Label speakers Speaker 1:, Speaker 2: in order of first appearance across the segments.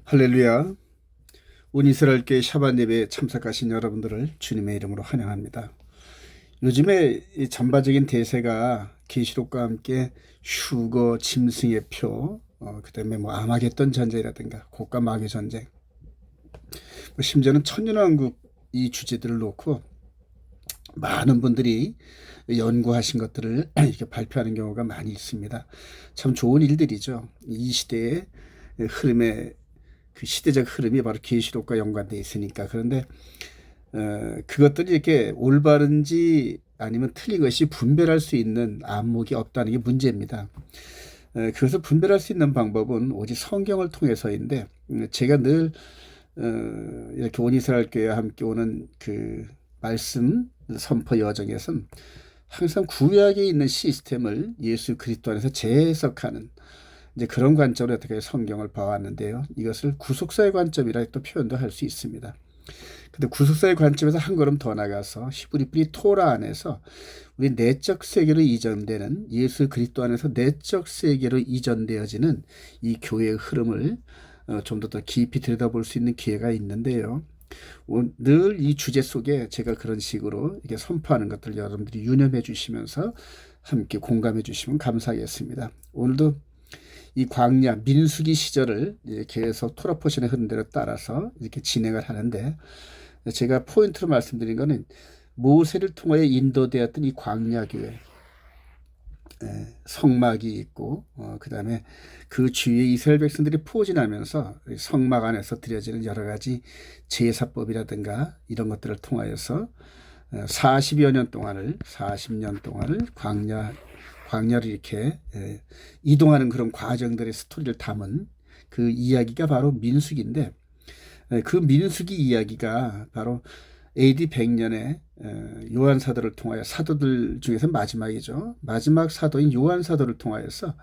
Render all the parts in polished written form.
Speaker 1: 할렐루야. 온 이스라엘 교회 샤bat 예배에 참석하신 여러분들을 주님의 이름으로 환영합니다. 요즘에 이 전반적인 대세가 계시록과 함께 휴거, 짐승의 표, 그다음에 뭐 아마겟돈 전쟁이라든가 고가 마귀 전쟁, 심지어는 천년왕국 이 주제들을 놓고 많은 분들이 연구하신 것들을 이렇게 발표하는 경우가 많이 있습니다. 참 좋은 일들이죠. 이 시대의 흐름에 그 시대적 흐름이 바로 계시록과 연관되어 있으니까. 그런데 그것들이 이렇게 올바른지 아니면 틀린 것이 분별할 수 있는 안목이 없다는 게 문제입니다. 그것을 분별할 수 있는 방법은 오직 성경을 통해서인데, 제가 늘 이렇게 온 이스라엘 교회와 함께 오는 그 말씀 선포 여정에서는 항상 구약에 있는 시스템을 예수 그리스도 안에서 재해석하는 이제 그런 관점으로 어떻게 성경을 봐왔는데요. 이것을 구속사의 관점이라 또 표현도 할 수 있습니다. 근데 구속사의 관점에서 한 걸음 더 나가서 히브리끼리 토라 안에서 우리 내적 세계로 이전되는 예수 그리스도 안에서 내적 세계로 이전되어지는 이 교회의 흐름을 좀 더 깊이 들여다볼 수 있는 기회가 있는데요. 늘 이 주제 속에 제가 그런 식으로 이렇게 선포하는 것들 여러분들이 유념해 주시면서 함께 공감해 주시면 감사하겠습니다. 오늘도 이 광야 민수기 시절을 계속 토라포션의 흐름대로 따라서 이렇게 진행을 하는데, 제가 포인트로 말씀드린 거는 모세를 통하여 인도되었던 이 광야 교회, 성막이 있고 그다음에 그 주위에 이스라엘 백성들이 포진하면서 성막 안에서 드려지는 여러 가지 제사법이라든가 이런 것들을 통하여서 40년 동안을 광야를 이렇게 이동하는 그런 과정들의 스토리를 담은 그 이야기가 바로 민수기인데, 그 민수기 이야기가 바로 AD 100년에 요한 사도를 통하여, 사도들 중에서 마지막이죠. 마지막 사도인 요한 사도를 통하여서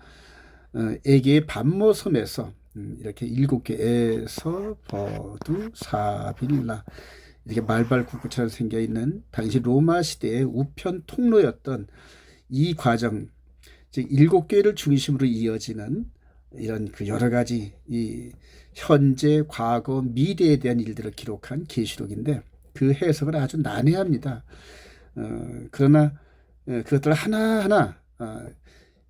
Speaker 1: 에게의 반모섬에서 이렇게 7개 에서 버두 사빌라 이렇게 말발굽구처럼 생겨 있는 당시 로마 시대의 우편 통로였던 이 과정, 즉 7개를 중심으로 이어지는 이런 그 여러 가지 이 현재, 과거, 미래에 대한 일들을 기록한 계시록인데, 그 해석을 아주 난해합니다. 그러나 그것들 하나하나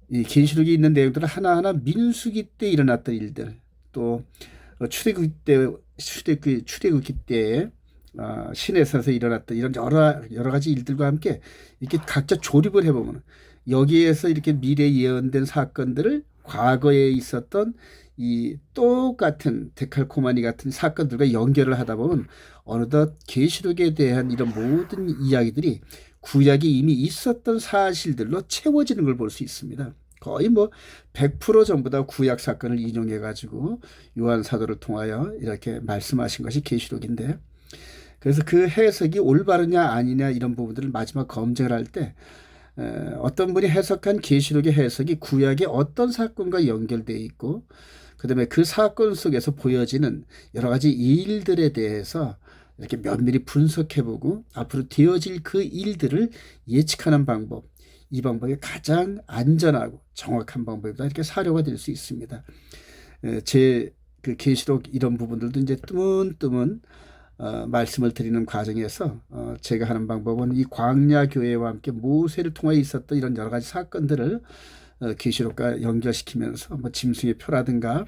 Speaker 1: 이 계시록에 있는 내용들을 하나하나 민수기 때 일어났던 일들, 또 출애굽기 때에 시내산에서 일어났던 이런 여러 가지 일들과 함께 이렇게 각자 조립을 해보면, 여기에서 이렇게 미래 예언된 사건들을 과거에 있었던 이 똑같은 데칼코마니 같은 사건들과 연결을 하다 보면 어느덧 계시록에 대한 이런 모든 이야기들이 구약에 이미 있었던 사실들로 채워지는 걸 볼 수 있습니다. 거의 뭐 100% 전부 다 구약 사건을 인용해 가지고 요한 사도를 통하여 이렇게 말씀하신 것이 계시록인데, 그래서 그 해석이 올바르냐 아니냐 이런 부분들을 마지막 검증을 할 때 어떤 분이 해석한 계시록의 해석이 구약의 어떤 사건과 연결되어 있고, 그다음에 그 사건 속에서 보여지는 여러 가지 일들에 대해서 이렇게 면밀히 분석해보고 앞으로 되어질 그 일들을 예측하는 방법, 이 방법이 가장 안전하고 정확한 방법이다, 이렇게 사료가 될 수 있습니다. 제 그 계시록 이런 부분들도 이제 뜨문뜨문 말씀을 드리는 과정에서 제가 하는 방법은 이 광야 교회와 함께 모세를 통해 있었던 이런 여러 가지 사건들을 계시록과 연결시키면서 뭐 짐승의 표라든가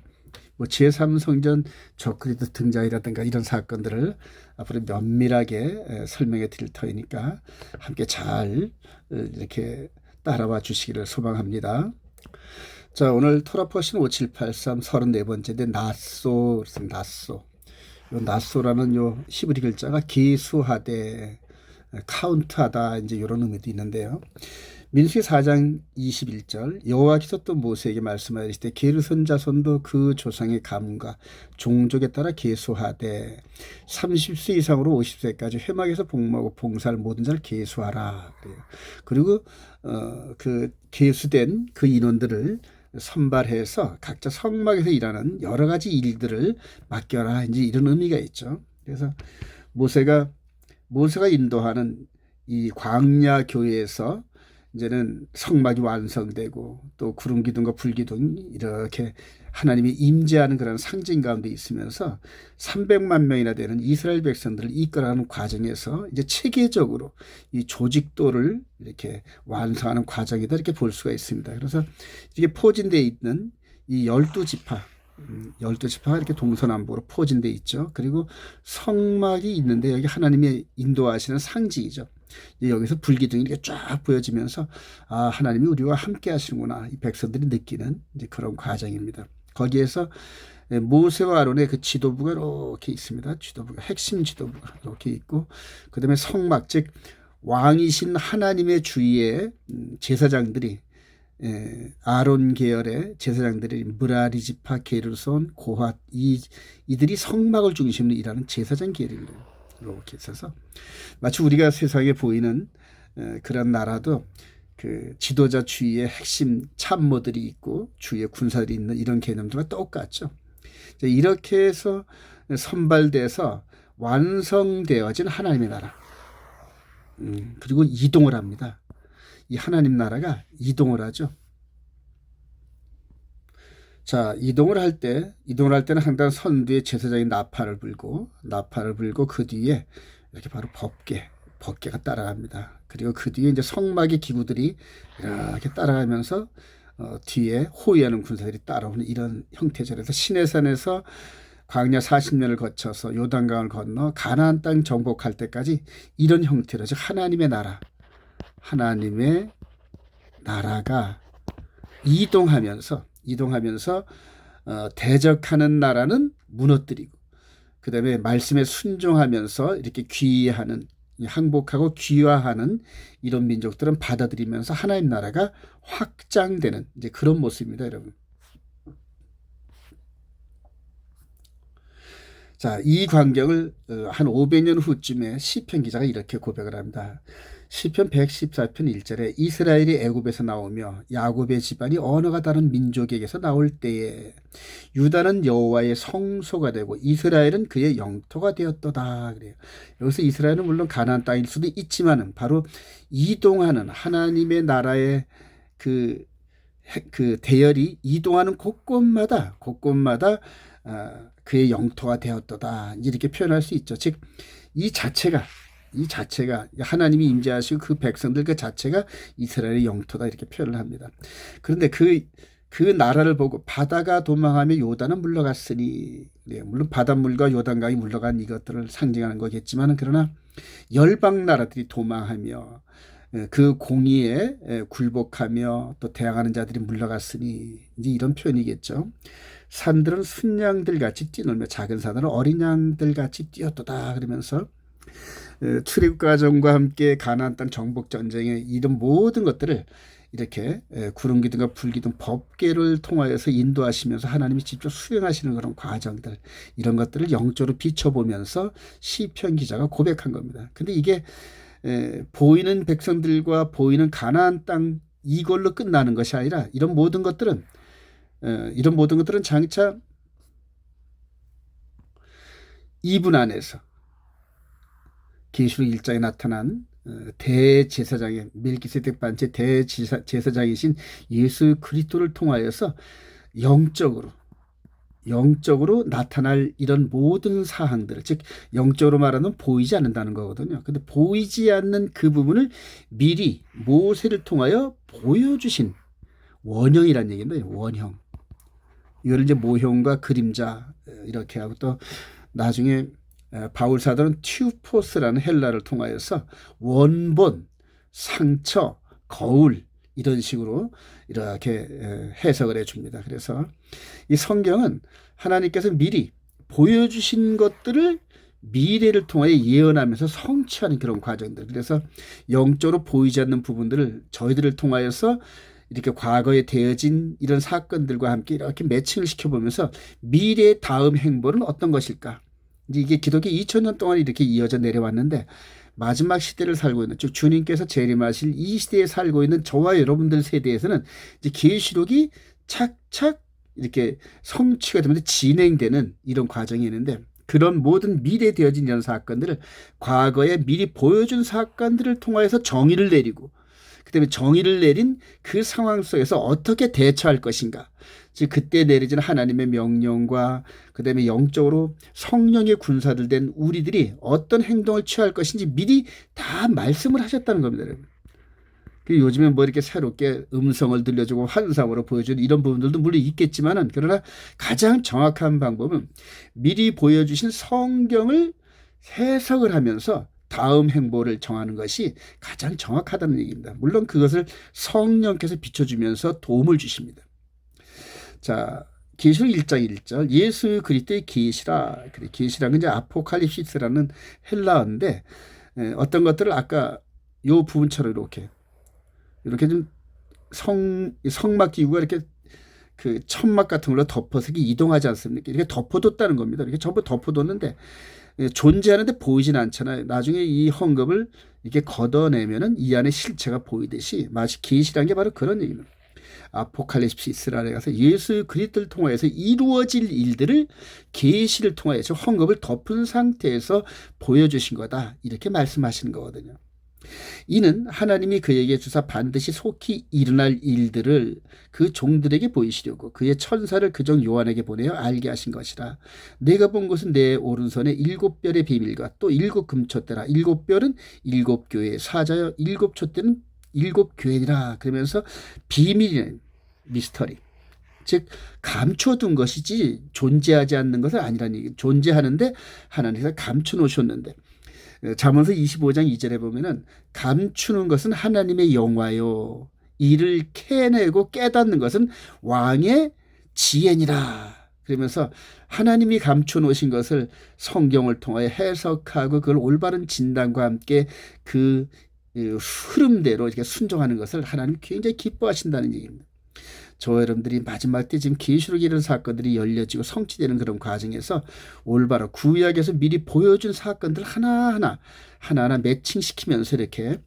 Speaker 1: 뭐 제3성전 적그리스도 등장이라든가 이런 사건들을 앞으로 면밀하게 설명해 드릴 터이니까 함께 잘 이렇게 따라와 주시기를 소망합니다. 자, 오늘 토라포션 5783 34번째인데 나소, 그래서 나소. 요 나소라는 요 히브리 글자가 계수하되, 카운트하다, 이제 이런 의미도 있는데요. 민수기 4장 21절, 여호와께서 또 모세에게 말씀하시되 게르손 자손도 그 조상의 가문과 종족에 따라 계수하되 30세 이상으로 50세까지 회막에서 복무하고 봉사할 모든 자를 계수하라. 그래요. 그리고 그 계수된 그 인원들을 선발해서 각자 성막에서 일하는 여러 가지 일들을 맡겨라, 이제 이런 의미가 있죠. 그래서 모세가 인도하는 이 광야 교회에서 이제는 성막이 완성되고 또 구름 기둥과 불 기둥이 이렇게 하나님이 임재하는 그런 상징 가운데 있으면서 300만 명이나 되는 이스라엘 백성들을 이끌어가는 과정에서 이제 체계적으로 이 조직도를 이렇게 완성하는 과정이다 이렇게 볼 수가 있습니다. 그래서 이게 포진되어 있는 이 12지파 12지파가 이렇게 동서남북으로 포진되어 있죠. 그리고 성막이 있는데 여기 하나님의 인도하시는 상징이죠. 여기서 불기둥이 이렇게 쫙 보여지면서 아, 하나님이 우리와 함께 하시는구나 이 백성들이 느끼는 이제 그런 과정입니다. 거기에서 모세와 아론의 그 지도부가 이렇게 있습니다. 지도부가 핵심 지도부가 이렇게 있고 그다음에 성막 즉 왕이신 하나님의 주위에 제사장들이 아론 계열의 제사장들이 므라리 지파 게르손 고핫 이들이 성막을 중심으로 일하는 제사장 계열입니다. 이렇게 있어서 마치 우리가 세상에 보이는 그런 나라도 그 지도자 주위에 핵심 참모들이 있고 주위에 군사들이 있는 이런 개념들과 똑같죠. 이렇게 해서 선발돼서 완성되어진 하나님의 나라. 그리고 이동을 합니다. 이 하나님 나라가 이동을 하죠. 자, 이동을 할 때는 항상 선두에 제사장이 나팔을 불고 그 뒤에 이렇게 바로 법궤가 따라갑니다. 그리고 그 뒤에 이제 성막의 기구들이 이렇게 따라가면서 뒤에 호위하는 군사들이 따라오는 이런 형태죠. 그래서 시내산에서 광야 40년을 거쳐서 요단강을 건너 가나안 땅 정복할 때까지 이런 형태로 즉 하나님의 나라가 이동하면서 대적하는 나라는 무너뜨리고 그 다음에 말씀에 순종하면서 이렇게 항복하고 귀화하는 이런 민족들은 받아들이면서 하나님 나라가 확장되는 이제 그런 모습입니다, 여러분. 자, 이 광경을 한 500년 후쯤에 시편 기자가 이렇게 고백을 합니다. 시편 114편 1절에 이스라엘이 애굽에서 나오며 야곱의 집안이 언어가 다른 민족에게서 나올 때에 유다는 여호와의 성소가 되고 이스라엘은 그의 영토가 되었도다. 그래요. 여기서 이스라엘은 물론 가나안 땅일 수도 있지만은 바로 이동하는 하나님의 나라의 그 대열이 이동하는 곳곳마다 그의 영토가 되었도다. 이렇게 표현할 수 있죠. 즉 이 자체가 하나님이 임재하시고 그 백성들 그 자체가 이스라엘의 영토다 이렇게 표현을 합니다. 그런데 그 나라를 보고 바다가 도망하며 요단은 물러갔으니 물론 바닷물과 요단강이 물러간 이것들을 상징하는 거겠지만 그러나 열방 나라들이 도망하며 그 공의에 굴복하며 또 대항하는 자들이 물러갔으니 이제 이런 표현이겠죠. 산들은 순양들 같이 뛰놀며 작은 산들은 어린 양들 같이 뛰었도다 그러면서 출애굽 과정과 함께 가나안 땅 정복 전쟁의 이런 모든 것들을 이렇게 구름 기둥과 불 기둥 법궤를 통하여서 인도하시면서 하나님이 직접 수행하시는 그런 과정들 이런 것들을 영적으로 비춰보면서 시편 기자가 고백한 겁니다. 근데 이게 보이는 백성들과 보이는 가나안 땅 이걸로 끝나는 것이 아니라 이런 모든 것들은 장차 이분 안에서 계시록 1장에 나타난 대제사장의 멜기세덱 반체 대제사장이신 예수 그리스도를 통하여서 영적으로 나타날 이런 모든 사항들 즉 영적으로 말하면 보이지 않는다는 거거든요. 근데 보이지 않는 그 부분을 미리 모세를 통하여 보여주신 원형이라는 얘기입니다. 원형. 이걸 이제 모형과 그림자 이렇게 하고 또 나중에 바울 사도는 튜포스라는 헬라를 통하여서 원본, 상처, 거울 이런 식으로 이렇게 해석을 해줍니다. 그래서 이 성경은 하나님께서 미리 보여주신 것들을 미래를 통하여 예언하면서 성취하는 그런 과정들. 그래서 영적으로 보이지 않는 부분들을 저희들을 통하여서 이렇게 과거에 되어진 이런 사건들과 함께 이렇게 매칭을 시켜보면서 미래의 다음 행보는 어떤 것일까? 이게 기독교 2000년 동안 이렇게 이어져 내려왔는데 마지막 시대를 살고 있는 즉 주님께서 재림하실 이 시대에 살고 있는 저와 여러분들 세대에서는 이제 계시록이 착착 이렇게 성취가 되면서 진행되는 이런 과정이 있는데 그런 모든 미래되어진 이런 사건들을 과거에 미리 보여준 사건들을 통하여서 정의를 내리고 그다음에 정의를 내린 그 상황 속에서 어떻게 대처할 것인가. 즉 그때 내려진 하나님의 명령과 그다음에 영적으로 성령의 군사들 된 우리들이 어떤 행동을 취할 것인지 미리 다 말씀을 하셨다는 겁니다. 여러분. 요즘에 뭐 이렇게 새롭게 음성을 들려주고 환상으로 보여주는 이런 부분들도 물론 있겠지만은, 그러나 가장 정확한 방법은 미리 보여주신 성경을 해석을 하면서 다음 행보를 정하는 것이 가장 정확하다는 얘기입니다. 물론 그것을 성령께서 비춰주면서 도움을 주십니다. 자, 계시록 1장 1절 예수 그리스도의 계시라. 계시라는 이제 아포칼립시스라는 헬라어인데, 어떤 것들을 아까 요 부분처럼 이렇게 좀 성막 기구가 이렇게 그 천막 같은 걸로 덮어서 이동하지 않습니까? 이렇게 덮어뒀다는 겁니다. 이렇게 전부 덮어뒀는데 존재하는데 보이진 않잖아요. 나중에 이 헝겊을 이렇게 걷어내면은 이 안에 실체가 보이듯이 마치 계시라는 게 바로 그런 얘기입니다. 아포칼립시스라에 가서 예수 그리스도를 통하여서 이루어질 일들을 계시를 통하여서 헝겊을 덮은 상태에서 보여주신 거다. 이렇게 말씀하시는 거거든요. 이는 하나님이 그에게 주사 반드시 속히 일어날 일들을 그 종들에게 보이시려고 그의 천사를 그종 요한에게 보내어 알게 하신 것이라. 내가 본 것은 내 오른손에 7별의 비밀과 또 7금촛대라. 7별은 7교회, 사자여 7촛대는 7교회니라. 그러면서 비밀이라는 미스터리, 즉 감춰둔 것이지 존재하지 않는 것은 아니라는 얘기. 존재하는데 하나님께서 감춰놓으셨는데, 잠언서 25장 2절에 보면은 감추는 것은 하나님의 영화요 이를 캐내고 깨닫는 것은 왕의 지혜니라. 그러면서 하나님이 감춰놓으신 것을 성경을 통하여 해석하고 그걸 올바른 진단과 함께 그 흐름대로 이렇게 순종하는 것을 하나님 굉장히 기뻐하신다는 얘기입니다. 저 여러분들이 마지막 때 지금 계시록 이런 사건들이 열려지고 성취되는 그런 과정에서 올바로 구약에서 미리 보여준 사건들 하나하나 매칭시키면서 이렇게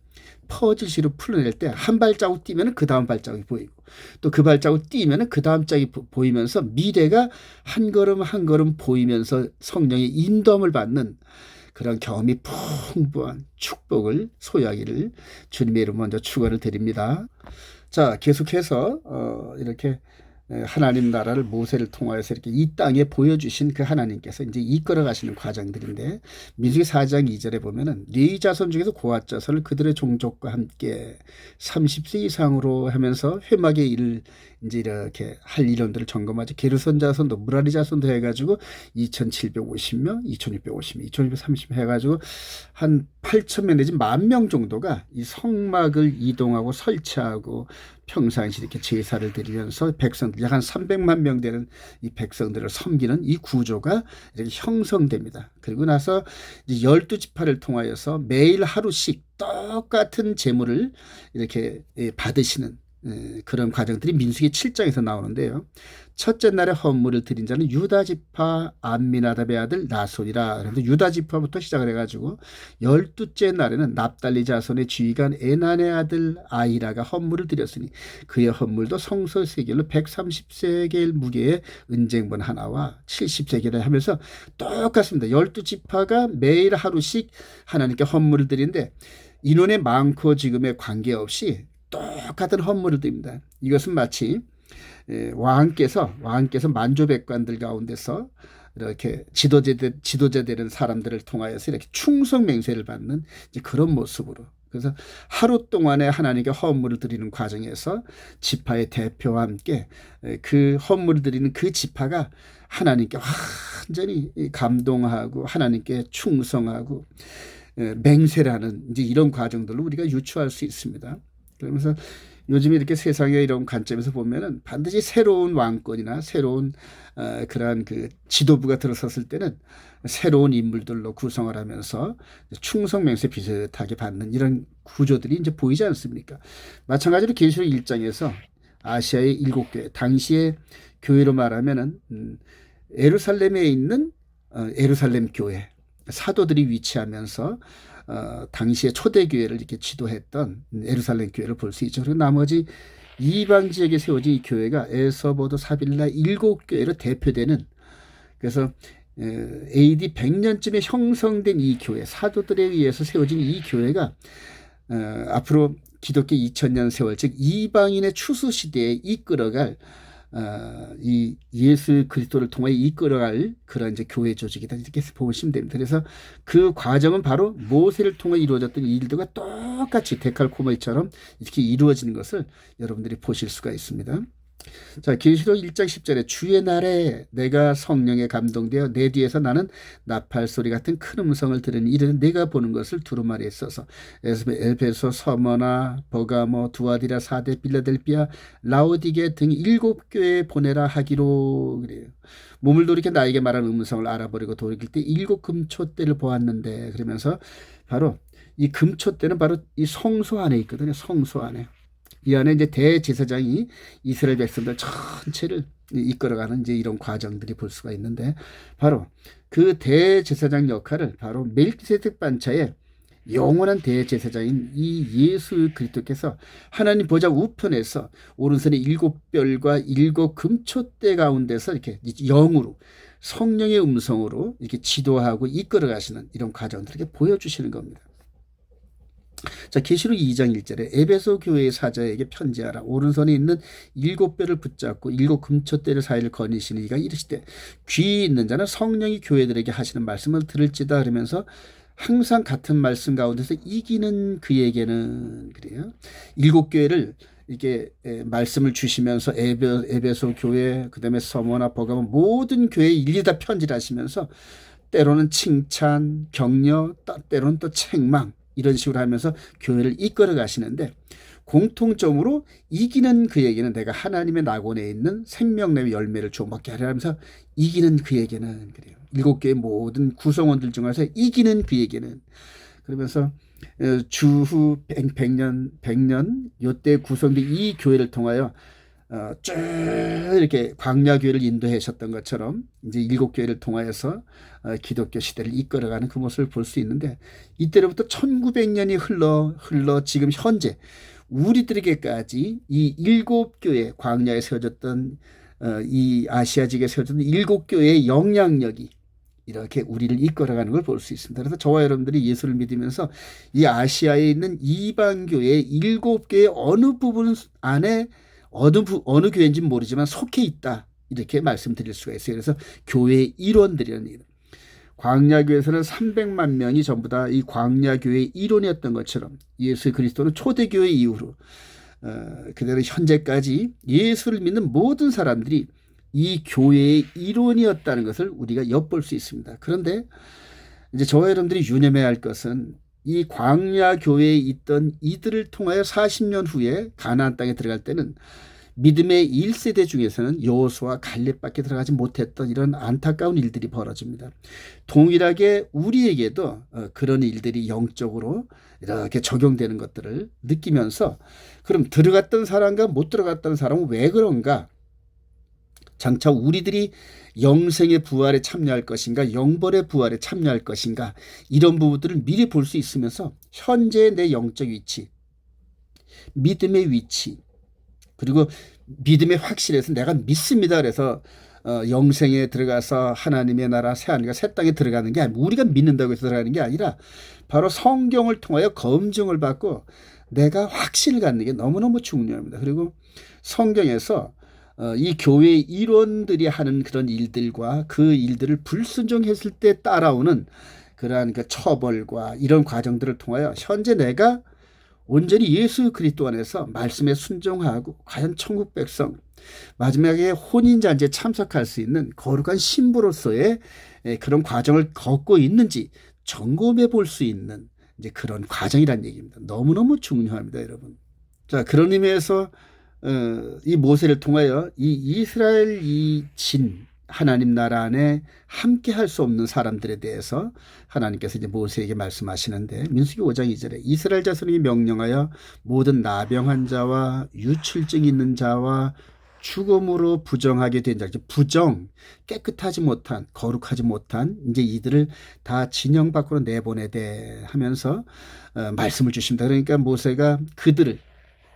Speaker 1: 퍼즐식으로 풀어낼 때 한 발자국 뛰면 그 다음 발자국이 보이고 또 그 발자국 뛰면 그 다음 자국이 보이면서 미래가 한 걸음 한 걸음 보이면서 성령의 인도함을 받는 그런 경험이 풍부한 축복을 소유하기를 주님의 이름으로 먼저 축원을 드립니다. 자, 계속해서 이렇게 하나님 나라를 모세를 통하여서 이렇게 이 땅에 보여주신 그 하나님께서 이제 이끌어 가시는 과정들인데, 민수기 4장 2절에 보면은 네 자손 중에서 고앗 자손을 그들의 종족과 함께 30세 이상으로 하면서 회막의 일을 이제 이렇게 할 이론들을 점검하죠. 게르손 자손도 무라리 자손도 해가지고 2,750명, 2,650명, 2,630명 해가지고 한 8,000명 내지 10,000명 정도가 이 성막을 이동하고 설치하고 평상시 이렇게 제사를 드리면서 백성들 약 한 300만 명 되는 이 백성들을 섬기는 이 구조가 이렇게 형성됩니다. 그리고 나서 이제 12지파를 통하여서 매일 하루씩 똑같은 제물을 이렇게 받으시는 그런 과정들이 민수기 7장에서 나오는데요. 첫째 날에 헌물을 드린 자는 유다지파 암미나답의 아들 나손이라. 그런데 유다지파부터 시작을 해가지고 12째 날에는 납달리 자손의 지휘관 에난의 아들 아히라가 헌물을 드렸으니 그의 헌물도 성소 세겔로 130세겔 무게의 은쟁본 하나와 70세겔을 하면서 똑같습니다. 12지파가 매일 하루씩 하나님께 헌물을 드리는데 인원의 많고 지금에 관계없이 똑같은 헌물을 드립니다. 이것은 마치 왕께서 만조백관들 가운데서 이렇게 지도자 되는 사람들을 통하여서 이렇게 충성 맹세를 받는 이제 그런 모습으로. 그래서 하루 동안에 하나님께 헌물을 드리는 과정에서 지파의 대표와 함께 그 헌물을 드리는 그 지파가 하나님께 완전히 감동하고 하나님께 충성하고 맹세를 하는 이제 이런 과정들로 우리가 유추할 수 있습니다. 그러면서 요즘에 이렇게 세상의 이런 관점에서 보면은 반드시 새로운 왕권이나 새로운 그러한 그 지도부가 들어섰을 때는 새로운 인물들로 구성을 하면서 충성 맹세 비슷하게 받는 이런 구조들이 이제 보이지 않습니까? 마찬가지로 계시록 1장에서 아시아의 7교회, 당시의 교회로 말하면은 예루살렘에 있는 예루살렘 교회 사도들이 위치하면서 당시에 초대교회를 이렇게 지도했던 예루살렘 교회를 볼 수 있죠. 그리고 나머지 이방 지역에 세워진 이 교회가 에서보드 사빌라 7교회로 대표되는, 그래서 AD 100년쯤에 형성된 이 교회, 사도들에 의해서 세워진 이 교회가 앞으로 기독교 2000년 세월, 즉 이방인의 추수 시대에 이끌어갈 이 예수 그리스도를 통해 이끌어갈 그런 이제 교회 조직이다, 이렇게 보시면 됩니다. 그래서 그 과정은 바로 모세를 통해 이루어졌던 일들과 똑같이 데칼코마니처럼 이렇게 이루어지는 것을 여러분들이 보실 수가 있습니다. 자, 계시록 1장 10절에 주의 날에 내가 성령에 감동되어 내 뒤에서 나는 나팔 소리 같은 큰 음성을 들으니 이르는 내가 보는 것을 두루마리에 써서 에베소, 서머나, 버가모, 두아디라, 사데, 빌라델비아, 라오디게 등 7교회에 보내라 하기로. 그래요. 몸을 돌이켜 나에게 말하는 음성을 알아버리고 돌이킬 때 7 금초대를 보았는데, 그러면서 바로 이 금초대는 바로 이 성소 안에 있거든요. 성소 안에. 이 안에 이제 대제사장이 이스라엘 백성들 전체를 이끌어가는 이제 이런 과정들이 볼 수가 있는데, 바로 그 대제사장 역할을 바로 멜기세덱 반차의 영원한 대제사장인 이 예수 그리스도께서 하나님 보좌 우편에서 오른손에 7별과 7 금초대 가운데서 이렇게 영으로 성령의 음성으로 이렇게 지도하고 이끌어 가시는 이런 과정들을 이렇게 보여주시는 겁니다. 자, 계시록 2장 1절에 에베소 교회의 사자에게 편지하라. 오른손에 있는 7뼈를 붙잡고 7 금초대를 사이를 거니시니 이가 이르시되 귀 있는 자는 성령이 교회들에게 하시는 말씀을 들을지다. 그러면서 항상 같은 말씀 가운데서 이기는 그에게는, 그래요. 7교회를 이렇게 말씀을 주시면서 에베소 교회, 그다음에 서머나 버가모 모든 교회에 일일이 다 편지를 하시면서 때로는 칭찬, 격려, 때로는 또 책망, 이런 식으로 하면서 교회를 이끌어 가시는데, 공통점으로 이기는 그에게는 내가 하나님의 낙원에 있는 생명나무 열매를 주어 먹게 하려 하면서 이기는 그에게는, 그래요. 7개의 모든 구성원들 중에서 이기는 그에게는, 그러면서 주후 100년 요때 구성된 이 교회를 통하여 쭉 이렇게 광야교회를 인도하셨던 것처럼 이제 7교회를 통하여서 기독교 시대를 이끌어가는 그 모습을 볼 수 있는데, 이때로부터 1900년이 흘러 지금 현재 우리들에게까지 이 7교회, 광야에 세워졌던 이 아시아직에 세워졌던 7교회의 영향력이 이렇게 우리를 이끌어가는 걸 볼 수 있습니다. 그래서 저와 여러분들이 예수를 믿으면서 이 아시아에 있는 이방교회 7교의 어느 부분 안에 어느 교회인지는 모르지만 속해 있다, 이렇게 말씀드릴 수가 있어요. 그래서 교회의 일원들이라는 얘기입니다. 광야교회에서는 300만 명이 전부 다 이 광야교회의 일원이었던 것처럼 예수 그리스도는 초대교회 이후로 그대로 현재까지 예수를 믿는 모든 사람들이 이 교회의 일원이었다는 것을 우리가 엿볼 수 있습니다. 그런데 이제 저와 여러분들이 유념해야 할 것은 이 광야 교회에 있던 이들을 통하여 40년 후에 가나안 땅에 들어갈 때는 믿음의 1세대 중에서는 여호수아와 갈렙밖에 들어가지 못했던 이런 안타까운 일들이 벌어집니다. 동일하게 우리에게도 그런 일들이 영적으로 이렇게 적용되는 것들을 느끼면서, 그럼 들어갔던 사람과 못 들어갔던 사람은 왜 그런가? 장차 우리들이 영생의 부활에 참여할 것인가, 영벌의 부활에 참여할 것인가, 이런 부분들을 미리 볼 수 있으면서 현재의 내 영적 위치, 믿음의 위치, 그리고 믿음의 확실해서 내가 믿습니다, 그래서 영생에 들어가서 하나님의 나라 새하늘과 새 땅에 들어가는 게 아니고, 우리가 믿는다고 해서 들어가는 게 아니라 바로 성경을 통하여 검증을 받고 내가 확신을 갖는 게 너무너무 중요합니다. 그리고 성경에서 이 교회의 일원들이 하는 그런 일들과 그 일들을 불순종했을 때 따라오는 그러한 그 처벌과 이런 과정들을 통하여 현재 내가 온전히 예수 그리스도 안에서 말씀에 순종하고 과연 천국 백성, 마지막에 혼인잔치에 참석할 수 있는 거룩한 신부로서의 그런 과정을 걷고 있는지 점검해 볼 수 있는 이제 그런 과정이란 얘기입니다. 너무너무 중요합니다, 여러분. 자, 그런 의미에서 이 모세를 통하여 이 이스라엘 이 진 하나님 나라 안에 함께 할 수 없는 사람들에 대해서 하나님께서 이제 모세에게 말씀하시는데, 민수기 5장 2절에 이스라엘 자손에게 명령하여 모든 나병한 자와 유출증 있는 자와 죽음으로 부정하게 된 자, 부정, 깨끗하지 못한, 거룩하지 못한 이제 이들을 다 진영 밖으로 내보내되 하면서 말씀을 주십니다. 그러니까 모세가 그들을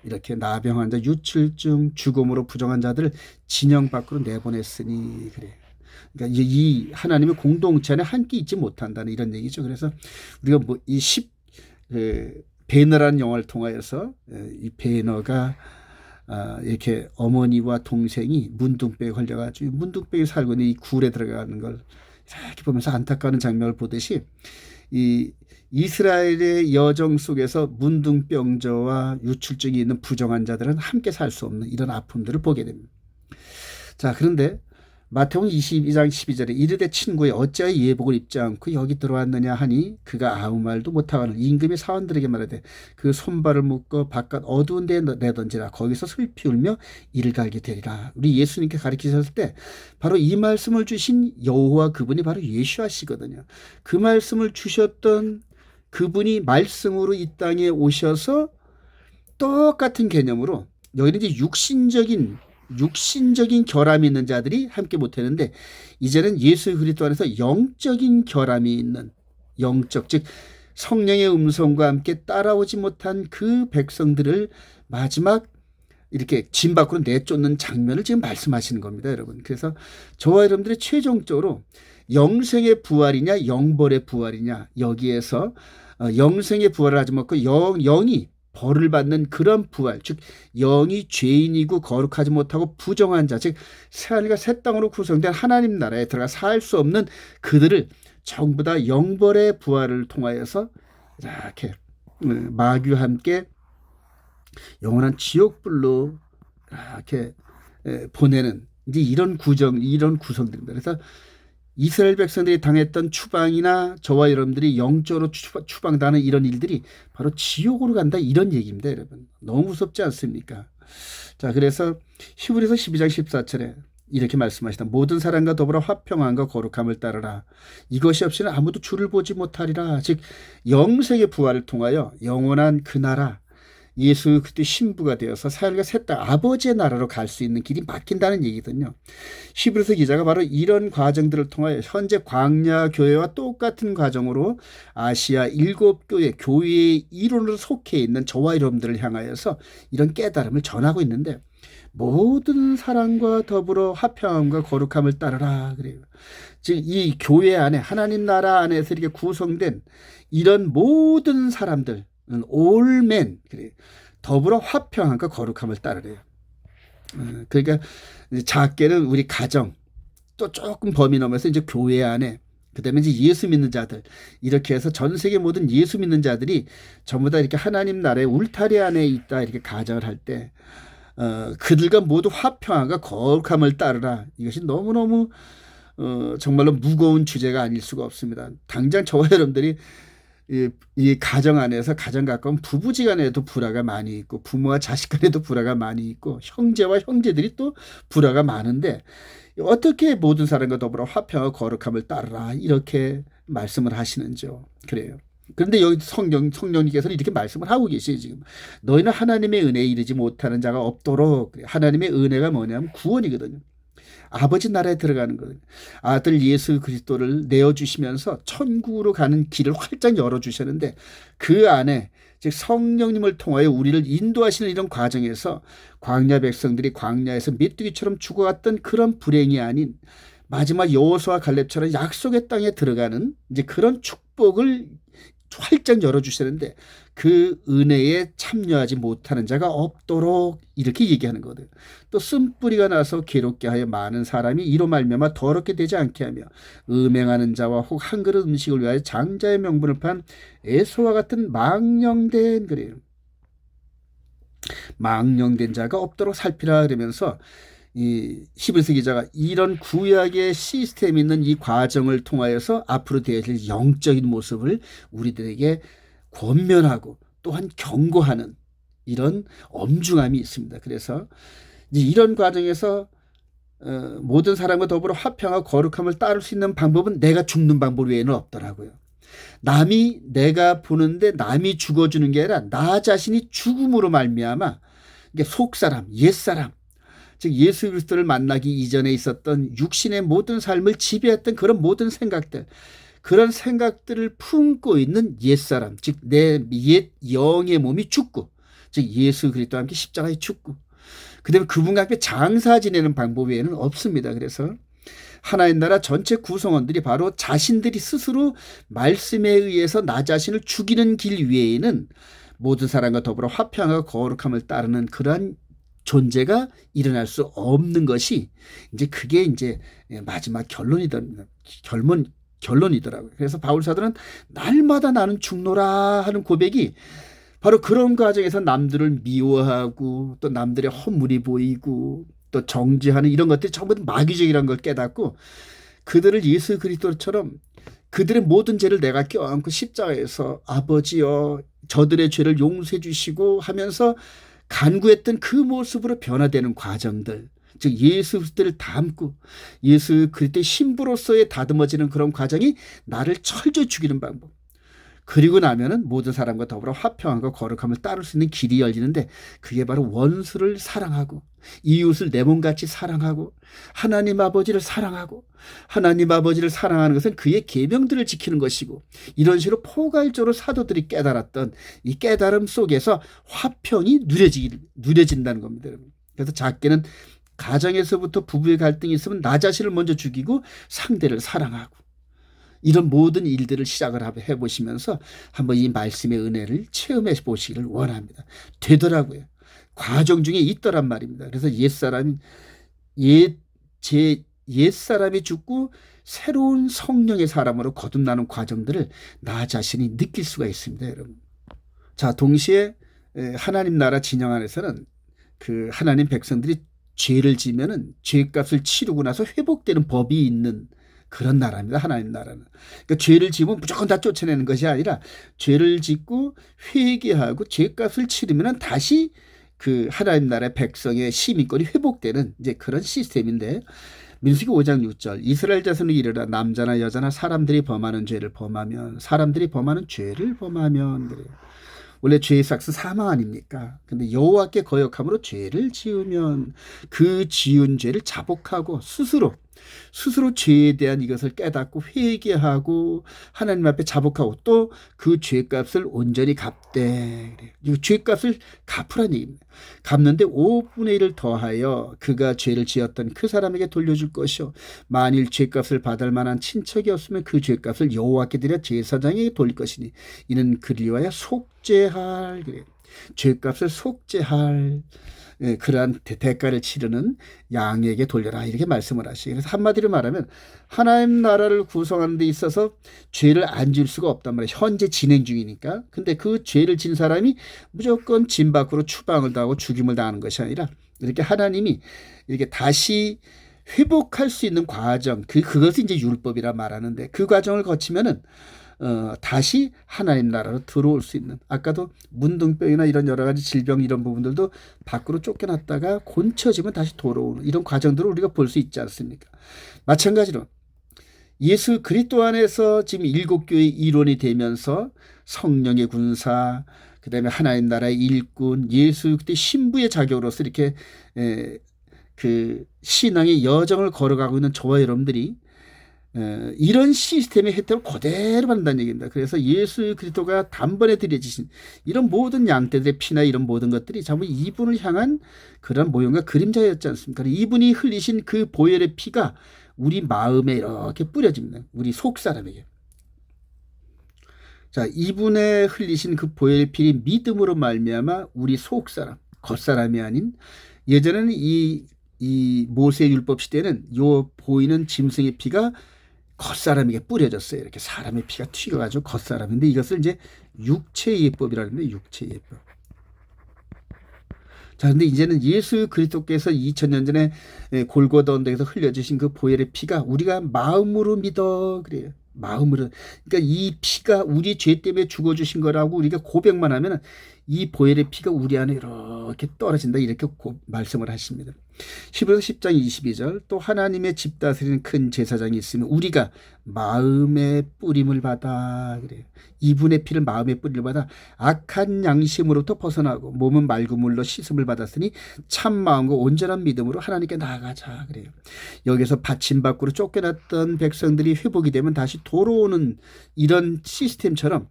Speaker 1: 이렇게 나병 환자, 유출증, 죽음으로 부정한 자들을 진영 밖으로 내보냈으니, 그래요. 그러니까 이 하나님의 공동체 안에 함께 있지 못한다는 이런 얘기죠. 그래서 우리가 뭐 이 배너라는 영화를 통하여서 이 배너가 이렇게 어머니와 동생이 문둥병에 걸려가지고 문둥병에 살고 있는 이 굴에 들어가는 걸 이렇게 보면서 안타까운 장면을 보듯이 이 이스라엘의 여정 속에서 문둥병자와 유출증이 있는 부정환자들은 함께 살 수 없는 이런 아픔들을 보게 됩니다. 자, 그런데 마태복음 22장 12절에 이르되 친구여 어찌하여 예복을 입지 않고 여기 들어왔느냐 하니 그가 아무 말도 못하거늘 임금의 사원들에게 말하되 그 손발을 묶어 바깥 어두운 데에 내던지라 거기서 슬피 울며 이를 갈게 되리라. 우리 예수님께 가르치셨을 때 바로 이 말씀을 주신 여호와 그분이 바로 예수하시거든요. 그 말씀을 주셨던 그분이 말씀으로 이 땅에 오셔서 똑같은 개념으로 여기는 이제 육신적인 결함이 있는 자들이 함께 못하는데 이제는 예수 그리스도 안에서 영적인 결함이 있는 영적 즉 성령의 음성과 함께 따라오지 못한 그 백성들을 마지막 이렇게 진 밖으로 내쫓는 장면을 지금 말씀하시는 겁니다, 여러분. 그래서 저와 여러분들이 최종적으로 영생의 부활이냐 영벌의 부활이냐 여기에서 영생의 부활을 하지 못하고 영이 벌을 받는 그런 부활, 즉 영이 죄인이고 거룩하지 못하고 부정한 자, 즉 새하늘과 새 땅으로 구성된 하나님 나라에 들어가 살 수 없는 그들을 전부 다 영벌의 부활을 통하여서 이렇게 마귀와 함께 영원한 지옥불로 이렇게 보내는 이제 이런 구성들입니다. 그래서 이스라엘 백성들이 당했던 추방이나 저와 여러분들이 영적으로 추방당하는 이런 일들이 바로 지옥으로 간다 이런 얘기입니다, 여러분. 너무 무섭지 않습니까? 자, 그래서 히브리서 12장 14절에 이렇게 말씀하시다. 모든 사람과 더불어 화평함과 거룩함을 따르라. 이것이 없이는 아무도 주를 보지 못하리라. 즉 영생의 부활을 통하여 영원한 그 나라 예수 그때 신부가 되어서 사흘과 새 땅 아버지의 나라로 갈 수 있는 길이 막힌다는 얘기거든요. 히브리서 기자가 바로 이런 과정들을 통하여 현재 광야 교회와 똑같은 과정으로 아시아 7교회 교회의 일원으로 속해 있는 저와 여러분들을 향하여서 이런 깨달음을 전하고 있는데 모든 사람과 더불어 화평함과 거룩함을 따르라 그래요. 즉 이 교회 안에 하나님 나라 안에서 이렇게 구성된 이런 모든 사람들 올맨 그래 더불어 화평함과 거룩함을 따르래요. 그러니까 작게는 우리 가정 또 조금 범위 넘어서 이제 교회 안에 그다음에 이제 예수 믿는 자들 이렇게 해서 전 세계 모든 예수 믿는 자들이 전부 다 이렇게 하나님 나라의 울타리 안에 있다 이렇게 가정을 할 때 그들과 모두 화평함과 거룩함을 따르라. 이것이 너무너무 정말로 무거운 주제가 아닐 수가 없습니다. 당장 저와 여러분들이 이 가정 안에서 가정 가까운 부부지간에도 불화가 많이 있고 부모와 자식 간에도 불화가 많이 있고 형제와 형제들이 또 불화가 많은데 어떻게 모든 사람과 더불어 화평과 거룩함을 따르라 이렇게 말씀을 하시는지요. 그래요. 그런데 여기 성령님께서는 이렇게 말씀을 하고 계시죠. 지금 너희는 하나님의 은혜에 이르지 못하는 자가 없도록. 하나님의 은혜가 뭐냐면 구원이거든요. 아버지 나라에 들어가는 거예요. 아들 예수 그리스도를 내어주시면서 천국으로 가는 길을 활짝 열어주셨는데 그 안에 즉 성령님을 통하여 우리를 인도하시는 이런 과정에서 광야 백성들이 광야에서 메뚜기처럼 죽어갔던 그런 불행이 아닌 마지막 여호수아 갈렙처럼 약속의 땅에 들어가는 이제 그런 축복을 활짝 열어주시는데 그 은혜에 참여하지 못하는 자가 없도록 이렇게 얘기하는 거거든요. 또 쓴뿌리가 나서 괴롭게 하여 많은 사람이 이로 말미암아 더럽게 되지 않게 하며 음행하는 자와 혹 한 그릇 음식을 위하여 장자의 명분을 판 에서와 같은 망령된 그래요. 망령된 자가 없도록 살피라 그러면서 이 히브리서 기자가 이런 구약의 시스템이 있는 이 과정을 통하여서 앞으로 되어질 영적인 모습을 우리들에게 권면하고 또한 경고하는 이런 엄중함이 있습니다. 그래서 이런 과정에서 모든 사람과 더불어 화평하고 거룩함을 따를 수 있는 방법은 내가 죽는 방법 외에는 없더라고요. 남이 내가 보는데 남이 죽어주는 게 아니라 나 자신이 죽음으로 말미암아 이게 속사람, 옛사람 즉 예수 그리스도를 만나기 이전에 있었던 육신의 모든 삶을 지배했던 그런 모든 생각들 그런 생각들을 품고 있는 옛사람 즉 내 옛 영의 몸이 죽고 즉 예수 그리스도와 함께 십자가에 죽고 그다음에 그분과 함께 장사 지내는 방법 외에는 없습니다. 그래서 하나님 나라 전체 구성원들이 바로 자신들이 스스로 말씀에 의해서 나 자신을 죽이는 길 외에는 모든 사람과 더불어 화평하고 거룩함을 따르는 그러한 존재가 일어날 수 없는 것이 이제 그게 이제 마지막 결론이더라고요. 그래서 바울 사도는 날마다 나는 죽노라 하는 고백이 바로 그런 과정에서 남들을 미워하고 또 남들의 허물이 보이고 또 정죄하는 이런 것들이 전부 마귀적이라는 걸 깨닫고 그들을 예수 그리스도처럼 그들의 모든 죄를 내가 껴안고 십자가에서 아버지여 저들의 죄를 용서해 주시고 하면서 간구했던 그 모습으로 변화되는 과정들, 즉 예수 그리스도를 닮고 예수 그리스도의 신부로서의 다듬어지는 그런 과정이 나를 철저히 죽이는 방법. 그리고 나면은 모든 사람과 더불어 화평함과 거룩함을 따를 수 있는 길이 열리는데 그게 바로 원수를 사랑하고 이웃을 내 몸같이 사랑하고 하나님 아버지를 사랑하고 하나님 아버지를 사랑하는 것은 그의 계명들을 지키는 것이고 이런 식으로 포괄적으로 사도들이 깨달았던 이 깨달음 속에서 화평이 누려진다는 겁니다. 그래서 작게는 가정에서부터 부부의 갈등이 있으면 나 자신을 먼저 죽이고 상대를 사랑하고 이런 모든 일들을 시작을 해보시면서 한번 이 말씀의 은혜를 체험해 보시기를 원합니다. 되더라고요. 과정 중에 있더란 말입니다. 그래서 옛사람이 죽고 새로운 성령의 사람으로 거듭나는 과정들을 나 자신이 느낄 수가 있습니다, 여러분. 자, 동시에 하나님 나라 진영 안에서는 그 하나님 백성들이 죄를 지면은 죄값을 치르고 나서 회복되는 법이 있는 그런 나라입니다. 하나님 나라는. 그러니까 죄를 지으면 무조건 다 쫓아내는 것이 아니라 죄를 짓고 회개하고 죄값을 치르면 다시 그 하나님 나라의 백성의 시민권이 회복되는 이제 그런 시스템인데 민수기 5장 6절 이스라엘 자손이 이르라 남자나 여자나 사람들이 범하는 죄를 범하면 그래요. 원래 죄의 삭스 사망 아닙니까? 근데 여호와께 거역함으로 죄를 지으면 그 지은 죄를 자복하고 스스로 죄에 대한 이것을 깨닫고 회개하고 하나님 앞에 자복하고 또 그 죄값을 온전히 갚되 이 죄값을 갚으라는 얘기입니다. 갚는데 5분의 1을 더하여 그가 죄를 지었던 그 사람에게 돌려줄 것이요 만일 죄값을 받을 만한 친척이 없으면 그 죄값을 여호와께 드려 제사장에게 돌릴 것이니 이는 그를 위하여 속죄할 그래요. 죄값을 속죄할 그러한 대가를 치르는 양에게 돌려라 이렇게 말씀을 하시고 그래서 한마디로 말하면 하나님 나라를 구성하는 데 있어서 죄를 안 지을 수가 없단 말이에요. 현재 진행 중이니까. 근데 그 죄를 진 사람이 무조건 진 밖으로 추방을 당하고 죽임을 당하는 것이 아니라 이렇게 하나님이 이렇게 다시 회복할 수 있는 과정 그것이 이제 율법이라 말하는데 그 과정을 거치면은 다시 하나님 나라로 들어올 수 있는 아까도 문둥병이나 이런 여러 가지 질병 이런 부분들도 밖으로 쫓겨났다가 곤쳐지면 다시 돌아오는 이런 과정들을 우리가 볼 수 있지 않습니까? 마찬가지로 예수 그리스도 안에서 지금 7교의 일원이 되면서 성령의 군사 그다음에 하나님 나라의 일꾼 예수 그때 신부의 자격으로서 이렇게 그 신앙의 여정을 걸어가고 있는 저와 여러분들이 이런 시스템의 혜택을 그대로 받는다는 얘기입니다. 그래서 예수 그리스도가 단번에 들여지신 이런 모든 양떼들의 피나 이런 모든 것들이 전부 이분을 향한 그런 모형과 그림자였지 않습니까? 이분이 흘리신 그 보혈의 피가 우리 마음에 이렇게 뿌려집니다. 우리 속사람에게. 자, 이분의 흘리신 그 보혈의 피를 믿음으로 말미암아 우리 속사람, 겉사람이 아닌 예전에는 이 모세 율법 시대는 요 보이는 짐승의 피가 겉사람에게 뿌려졌어요. 이렇게 사람의 피가 튀겨가지고 겉사람인데 이것을 이제 육체의 예법이라는 거예요. 육체의 예법. 자, 근데 이제는 예수 그리스도께서 2000년 전에 골고다 언덕에서 흘려주신 그 보혈의 피가 우리가 마음으로 믿어 그래요. 마음으로. 그러니까 이 피가 우리 죄 때문에 죽어주신 거라고 우리가 고백만 하면 이 보혈의 피가 우리 안에 이렇게 떨어진다 이렇게 말씀을 하십니다. 히브리서 10장 22절 또 하나님의 집 다스리는 큰 제사장이 있으면 우리가 마음의 뿌림을 받아 그래요. 이분의 피를 마음의 뿌림을 받아 악한 양심으로부터 벗어나고 몸은 맑은 물로 씻음을 받았으니 참 마음과 온전한 믿음으로 하나님께 나아가자 그래요. 여기서 받침 밖으로 쫓겨났던 백성들이 회복이 되면 다시 돌아오는 이런 시스템처럼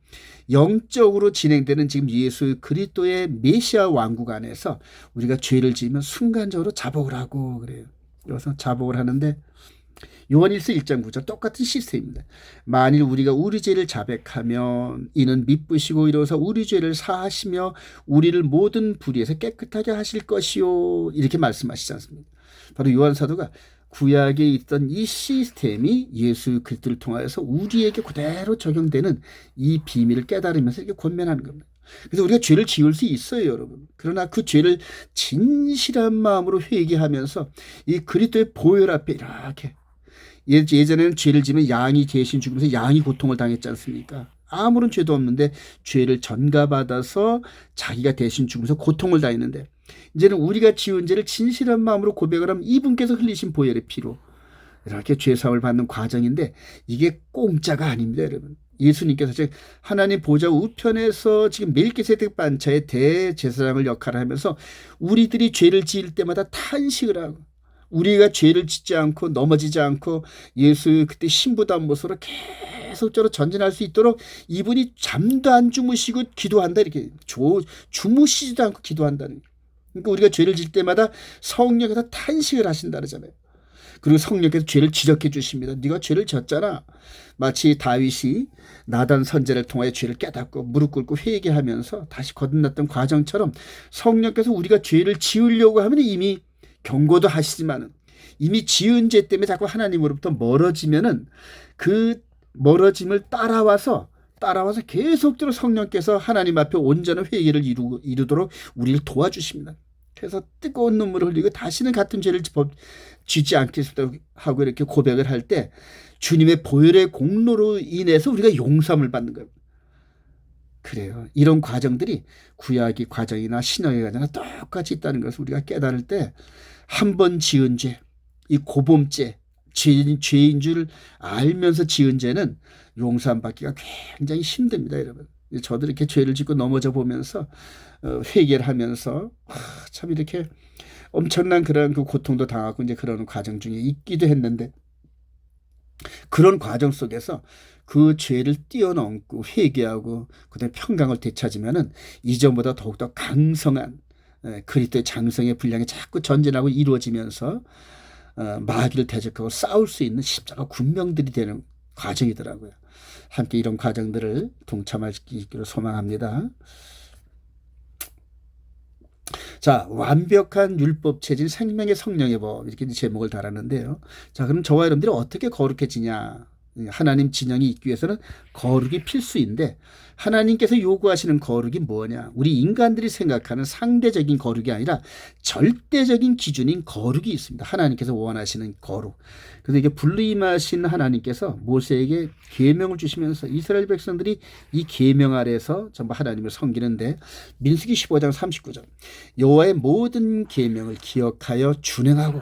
Speaker 1: 영적으로 진행되는 지금 예수 그리스도의 메시아 왕국 안에서 우리가 죄를 지으면 순간적으로 자복을 하고 그래요. 그래서 자복을 하는데 요한일서 1장 9절 똑같은 시스템입니다. 만일 우리가 우리 죄를 자백하면 이는 미쁘시고 이로서 우리 죄를 사하시며 우리를 모든 불의에서 깨끗하게 하실 것이요. 이렇게 말씀하시지 않습니까? 바로 요한 사도가 구약에 있던 이 시스템이 예수 그리스도를 통하여서 우리에게 그대로 적용되는 이 비밀을 깨달으면서 이렇게 권면하는 겁니다. 그래서 우리가 죄를 지을 수 있어요, 여러분. 그러나 그 죄를 진실한 마음으로 회개하면서 이 그리스도의 보혈 앞에 이렇게, 예전에는 죄를 지면 양이 대신 죽으면서 양이 고통을 당했지 않습니까? 아무런 죄도 없는데 죄를 전가받아서 자기가 대신 죽으면서 고통을 당했는데, 이제는 우리가 지은 죄를 진실한 마음으로 고백을 하면 이분께서 흘리신 보혈의 피로 이렇게 죄사함을 받는 과정인데, 이게 공짜가 아닙니다, 여러분. 예수님께서 즉 하나님 보좌 우편에서 지금 멜기세덱 반차의 대제사장을 역할을 하면서 우리들이 죄를 지을 때마다 탄식을 하고, 우리가 죄를 짓지 않고 넘어지지 않고 예수 그때 신부다운 모습으로 계속적으로 전진할 수 있도록 이분이 잠도 안 주무시고 기도한다, 이렇게 주무시지도 않고 기도한다는. 그러니까 우리가 죄를 질 때마다 성령께서 탄식을 하신다 그러잖아요. 그리고 성령께서 죄를 지적해 주십니다. 네가 죄를 졌잖아. 마치 다윗이 나단 선제를 통하여 죄를 깨닫고 무릎 꿇고 회개하면서 다시 거듭났던 과정처럼, 성령께서 우리가 죄를 지으려고 하면 이미 경고도 하시지만 이미 지은 죄 때문에 자꾸 하나님으로부터 멀어지면은 그 멀어짐을 따라와서 계속적으로 성령께서 하나님 앞에 온전한 회개를 이루도록 우리를 도와주십니다. 그래서 뜨거운 눈물을 흘리고 다시는 같은 죄를 짓지 않겠습니다 하고 이렇게 고백을 할 때 주님의 보혈의 공로로 인해서 우리가 용서함을 받는 거예요. 그래요. 이런 과정들이 구약의 과정이나 신약의 과정이나 똑같이 있다는 것을 우리가 깨달을 때, 한 번 지은 죄, 이 고범죄, 죄인 줄 알면서 지은 죄는 용서함 받기가 굉장히 힘듭니다, 여러분. 저도 이렇게 죄를 짓고 넘어져 보면서 회개를 하면서 참 이렇게 엄청난 그런 그 고통도 당하고 이제 그런 과정 중에 있기도 했는데, 그런 과정 속에서 그 죄를 뛰어넘고 회개하고 그다음에 평강을 되찾으면은 이전보다 더욱더 강성한 그리스도의 장성의 분량이 자꾸 전진하고 이루어지면서 마귀를 대적하고 싸울 수 있는 십자가 군명들이 되는 과정이더라고요. 함께 이런 과정들을 동참할 수 있기를 소망합니다. 자, 완벽한 율법 체질 생명의 성령의 법, 이렇게 제목을 달았는데요. 자, 그럼 저와 여러분들이 어떻게 거룩해지냐? 하나님 진영이 있기 위해서는 거룩이 필수인데, 하나님께서 요구하시는 거룩이 뭐냐? 우리 인간들이 생각하는 상대적인 거룩이 아니라 절대적인 기준인 거룩이 있습니다. 하나님께서 원하시는 거룩. 그래서 이게 불임하신 하나님께서 모세에게 계명을 주시면서 이스라엘 백성들이 이 계명 아래에서 전부 하나님을 섬기는데, 민수기 15장 39절 여호와의 모든 계명을 기억하여 준행하고,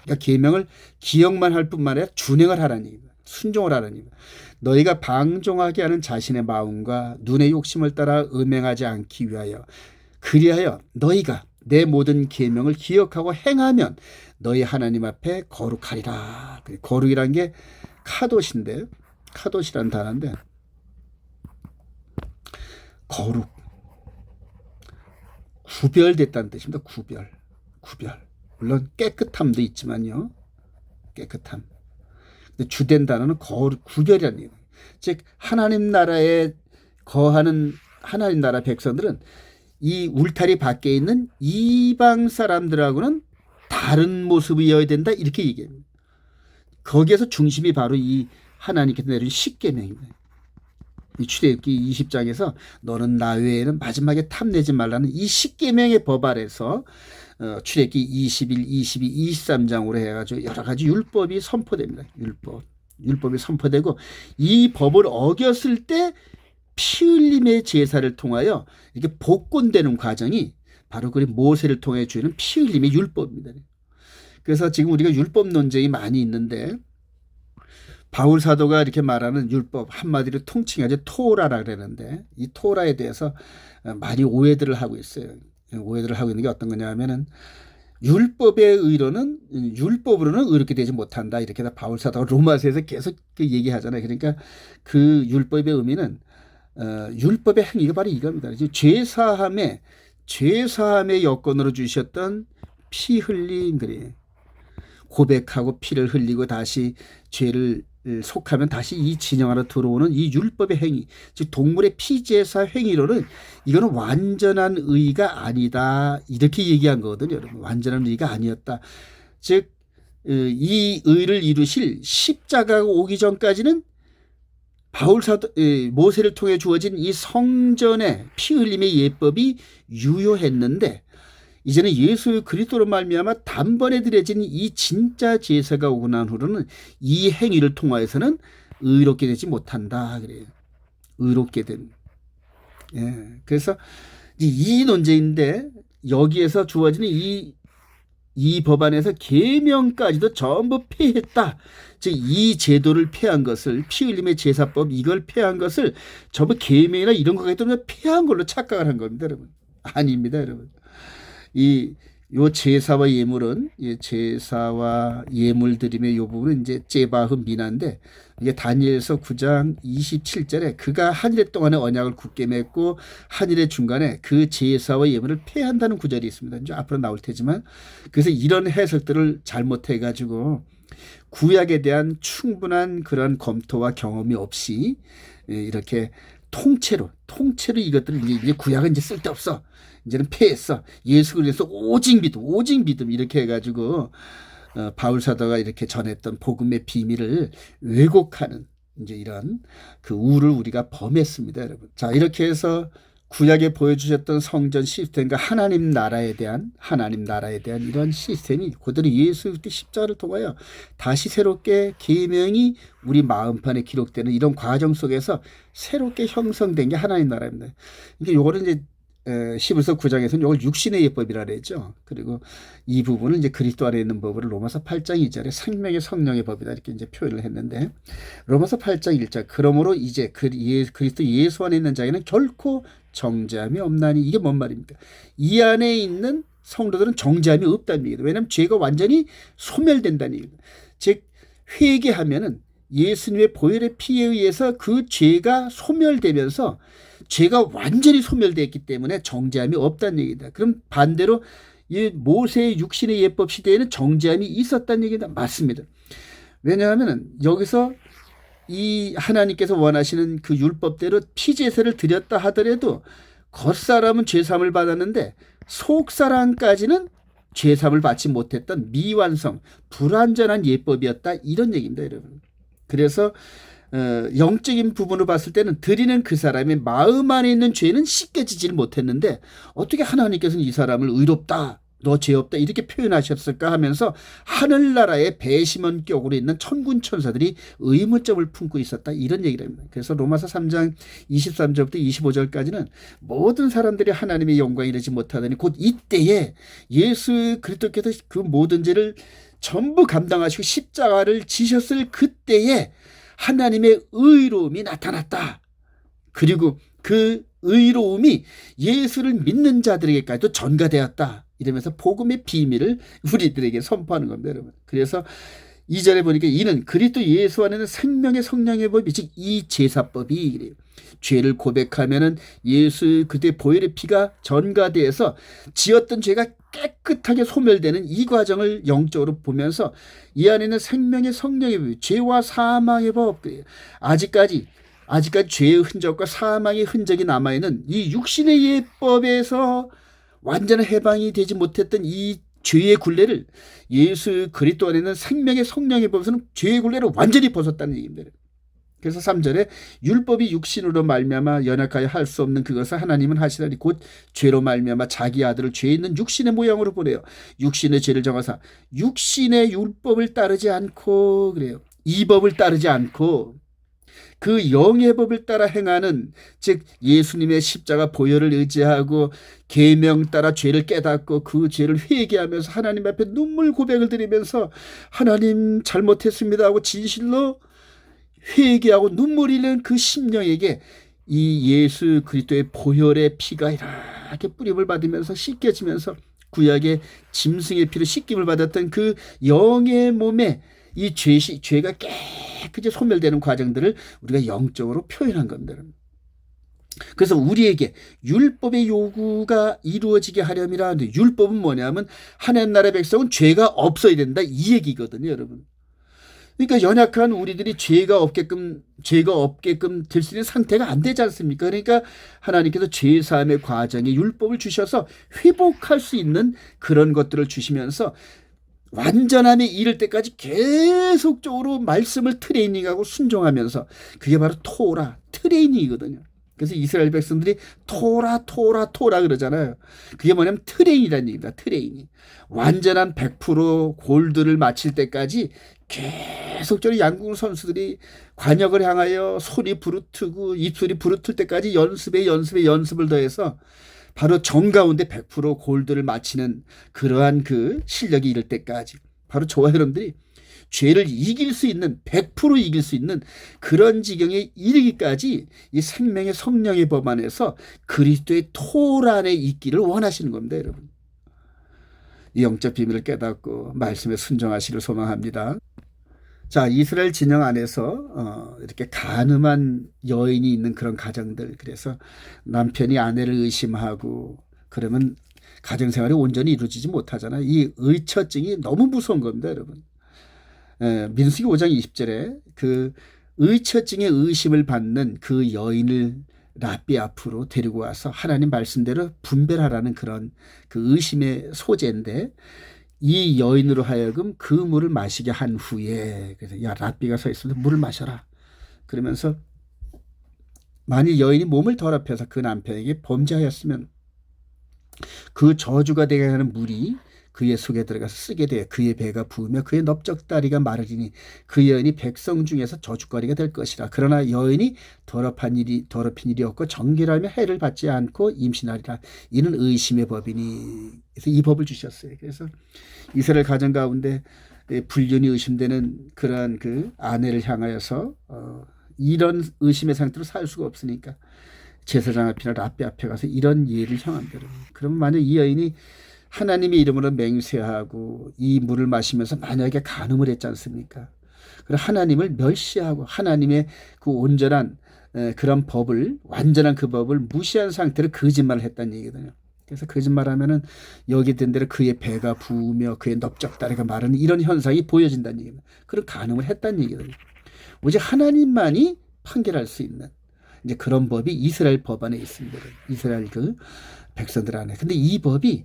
Speaker 1: 그러니까 계명을 기억만 할 뿐만 아니라 준행을 하라는 얘기입니다. 순종을 하라는 얘기입니다. 너희가 방종하게 하는 자신의 마음과 눈의 욕심을 따라 음행하지 않기 위하여, 그리하여 너희가 내 모든 계명을 기억하고 행하면 너희 하나님 앞에 거룩하리라. 거룩이란 게 카도시인데, 카도시라는 단어인데, 거룩, 구별됐다는 뜻입니다. 구별. 물론 깨끗함도 있지만요. 깨끗함. 근데 주된 단어는 거룩, 구별이라는 얘기예요. 즉 하나님 나라에 거하는 하나님 나라 백성들은 이 울타리 밖에 있는 이방 사람들하고는 다른 모습이어야 된다, 이렇게 얘기합니다. 거기에서 중심이 바로 이 하나님께서 내린 십계명입니다. 이 출애굽기 20장에서 너는 나 외에는 마지막에 탐내지 말라는 이 십계명의 법 아래서 출애굽기 21, 22, 23장으로 해가지고 여러 가지 율법이 선포됩니다. 율법이 선포되고, 이 법을 어겼을 때 피 흘림의 제사를 통하여 이렇게 복권되는 과정이 바로 그 모세를 통해 주는 피 흘림의 율법입니다. 그래서 지금 우리가 율법 논쟁이 많이 있는데, 바울 사도가 이렇게 말하는 율법 한마디로 통칭하지 토라라 그러는데, 이 토라에 대해서 많이 오해들을 하고 있어요. 오해들을 하고 있는 게 어떤 거냐 하면은, 율법의 의로는 율법으로는 의롭게 되지 못한다, 이렇게 다 바울 사도가 로마서에서 계속 얘기하잖아요. 그러니까 그 율법의 의미는 율법의 행위가 바로 이겁니다. 죄사함의 여건으로 주셨던 피 흘림, 그래 고백하고 피를 흘리고 다시 죄를 속하면 다시 이 진영 안으로 들어오는 이 율법의 행위, 즉 동물의 피제사 행위로는 이거는 완전한 의가 아니다, 이렇게 얘기한 거거든요. 여러분, 완전한 의가 아니었다. 즉 이 의를 이루실 십자가가 오기 전까지는 모세를 통해 주어진 이 성전의 피 흘림의 예법이 유효했는데, 이제는 예수 그리스도로 말미암아 단번에 드려진 이 진짜 제사가 오고 난 후로는 이 행위를 통하여서는 의롭게 되지 못한다 그래요. 의롭게 된. 예. 그래서 이 논제인데, 여기에서 주어지는 이 법안에서 계명까지도 전부 폐했다. 즉 이 제도를 폐한 것을, 피 흘림의 제사법 이걸 폐한 것을 전부 계명이나 이런 거가 때문에 폐한 걸로 착각을 한 겁니다, 여러분. 아닙니다, 여러분. 요 제사와 예물은, 제사와 예물 드림의 요 부분은 이제 제바흐 미나인데, 이게 다니엘서 9장 27절에 그가 한 일 동안의 언약을 굳게 맺고 한 일의 중간에 그 제사와 예물을 폐한다는 구절이 있습니다. 이제 앞으로 나올 테지만, 그래서 이런 해석들을 잘못해 가지고 구약에 대한 충분한 그런 검토와 경험이 없이 이렇게 통째로 이것들을 이제 구약은 이제 쓸데없어, 이제는 폐했어, 예수 그리스도 오직 믿음 이렇게 해가지고 바울 사도가 이렇게 전했던 복음의 비밀을 왜곡하는 이제 이런 그 우를 우리가 범했습니다, 여러분. 자, 이렇게 해서 구약에 보여주셨던 성전 시스템과 하나님 나라에 대한 이런 시스템이 그대로 예수 그리스도 십자가를 통하여 다시 새롭게 계명이 우리 마음판에 기록되는 이런 과정 속에서 새롭게 형성된 게 하나님 나라입니다. 이게 요거는 이제 히브리서 9장에서는 이걸 육신의 예법이라 그랬죠. 그리고 이 부분은 이제 그리스도 안에 있는 법을 로마서 8장 2절에 생명의 성령의 법이다 이렇게 이제 표현을 했는데, 로마서 8장 1절 그러므로 이제 그리스도 예수 안에 있는 자에는 결코 정죄함이 없나니, 이게 뭔 말입니까? 이 안에 있는 성도들은 정죄함이 없다는 얘기다. 왜냐하면 죄가 완전히 소멸된다는 얘기다. 즉 회개하면은 예수님의 보혈의 피에 의해서 그 죄가 소멸되면서 죄가 완전히 소멸되었기 때문에 정죄함이 없다는 얘기다. 그럼 반대로 이 모세의 육신의 예법 시대에는 정죄함이 있었다는 얘기다. 맞습니다. 왜냐하면 여기서 이 하나님께서 원하시는 그 율법대로 피제사를 드렸다 하더라도 겉사람은 죄사함을 받았는데 속사람까지는 죄사함을 받지 못했던 미완성, 불완전한 예법이었다, 이런 얘기입니다, 여러분. 그래서 영적인 부분으로 봤을 때는 드리는 그 사람의 마음 안에 있는 죄는 씻겨지질 못했는데 어떻게 하나님께서는 이 사람을 의롭다, 너 죄 없다 이렇게 표현하셨을까 하면서 하늘나라의 배심원격으로 있는 천군 천사들이 의문점을 품고 있었다, 이런 얘기를 합니다. 그래서 로마서 3장 23절부터 25절까지는 모든 사람들이 하나님의 영광에 이르지 못하더니 곧 이때에 예수 그리스도께서 그 모든 죄를 전부 감당하시고 십자가를 지셨을 그때에 하나님의 의로움이 나타났다. 그리고 그 의로움이 예수를 믿는 자들에게까지도 전가되었다. 이러면서 복음의 비밀을 우리들에게 선포하는 겁니다, 여러분. 그래서 2절에 보니까 이는 그리스도 예수 안에는 생명의 성령의 법이, 즉 이 제사법이 그래요. 죄를 고백하면은 예수 그때 보혈의 피가 전가되어서 지었던 죄가 깨끗하게 소멸되는 이 과정을 영적으로 보면서 이 안에는 생명의 성령의 법, 죄와 사망의 법, 아직까지 죄의 흔적과 사망의 흔적이 남아있는 이 육신의 예법에서 완전한 해방이 되지 못했던 이 죄의 굴레를 예수 그리스도 안에는 생명의 성령의 법에서는 죄의 굴레를 완전히 벗었다는 얘기입니다. 그래서 3절에 율법이 육신으로 말미암아 연약하여 할 수 없는 그것을 하나님은 하시다니 곧 죄로 말미암아 자기 아들을 죄 있는 육신의 모양으로 보내요. 육신의 죄를 정하사 육신의 율법을 따르지 않고, 그래요, 이 법을 따르지 않고 그 영의 법을 따라 행하는, 즉 예수님의 십자가 보혈을 의지하고 계명 따라 죄를 깨닫고 그 죄를 회개하면서 하나님 앞에 눈물 고백을 드리면서 하나님 잘못했습니다 하고 진실로 회개하고 눈물 흘리는 그 심령에게 이 예수 그리스도의 보혈의 피가 이렇게 뿌림을 받으면서 씻겨지면서 구약의 짐승의 피로 씻김을 받았던 그 영의 몸에 이 죄가 깨끗이 소멸되는 과정들을 우리가 영적으로 표현한 겁니다. 그래서 우리에게 율법의 요구가 이루어지게 하려니라 하는데, 율법은 뭐냐면 하나님 나라의 백성은 죄가 없어야 된다, 이 얘기거든요, 여러분. 그러니까 연약한 우리들이 죄가 없게끔 될 수 있는 상태가 안 되지 않습니까? 그러니까 하나님께서 죄 사함의 과정에 율법을 주셔서 회복할 수 있는 그런 것들을 주시면서 완전함에 이를 때까지 계속적으로 말씀을 트레이닝하고 순종하면서, 그게 바로 토라 트레이닝이거든요. 그래서 이스라엘 백성들이 토라 그러잖아요. 그게 뭐냐면 트레이닝이라는 얘기입니다. 트레이닝. 완전한 100% 골드를 마칠 때까지 계속적으로 양궁 선수들이 관역을 향하여 손이 부르트고 입술이 부르틀 때까지 연습을 더해서 바로 정가운데 100% 골드를 마치는 그러한 그 실력이 이를 때까지, 바로 저와 여러분들이 죄를 이길 수 있는, 100% 이길 수 있는 그런 지경에 이르기까지 이 생명의 성령의 법 안에서 그리스도의 토 안에 있기를 원하시는 겁니다, 여러분. 이 영적 비밀을 깨닫고 말씀에 순종하시를 소망합니다. 자, 이스라엘 진영 안에서 이렇게 간음한 여인이 있는 그런 가정들, 그래서 남편이 아내를 의심하고 그러면 가정생활이 온전히 이루어지지 못하잖아요. 이 의처증이 너무 무서운 겁니다, 여러분. 민수기 5장 20절에 그 의처증의 의심을 받는 그 여인을 랍비 앞으로 데리고 와서 하나님 말씀대로 분별하라는 그런 그 의심의 소재인데, 이 여인으로 하여금 그 물을 마시게 한 후에, 그래서 야, 랍비가 서 있어서 물을 마셔라 그러면서, 만일 여인이 몸을 더럽혀서 그 남편에게 범죄하였으면 그 저주가 되게 하는 물이 그의 속에 들어가서 쓰게 돼 그의 배가 부으며 그의 넓적다리가 마르리니 그 여인이 백성 중에서 저주거리가 될 것이라. 그러나 여인이 더럽힌 일이 없고 정결하며 해를 받지 않고 임신하리라. 이는 의심의 법이니. 그래서 이 법을 주셨어요. 그래서 이스라엘 가정 가운데 불륜이 의심되는 그러한 그 아내를 향하여서 이런 의심의 상태로 살 수가 없으니까 제사장 앞이나 랍비 앞에 가서 이런 예를 향합니다. 그러면 만약 이 여인이 하나님의 이름으로 맹세하고 이 물을 마시면서 만약에 간음을 했지 않습니까? 그럼 하나님을 멸시하고 하나님의 그 온전한 그런 법을, 완전한 그 법을 무시한 상태로 거짓말을 했다는 얘기거든요. 그래서 거짓말하면은 여기 된 대로 그의 배가 부으며 그의 넓적다리가 마르는 이런 현상이 보여진다는 얘기입니다. 그런 간음을 했다는 얘기거든요. 오직 하나님만이 판결할 수 있는 이제 그런 법이 이스라엘 법 안에 있습니다. 이스라엘 그 백성들 안에. 근데 이 법이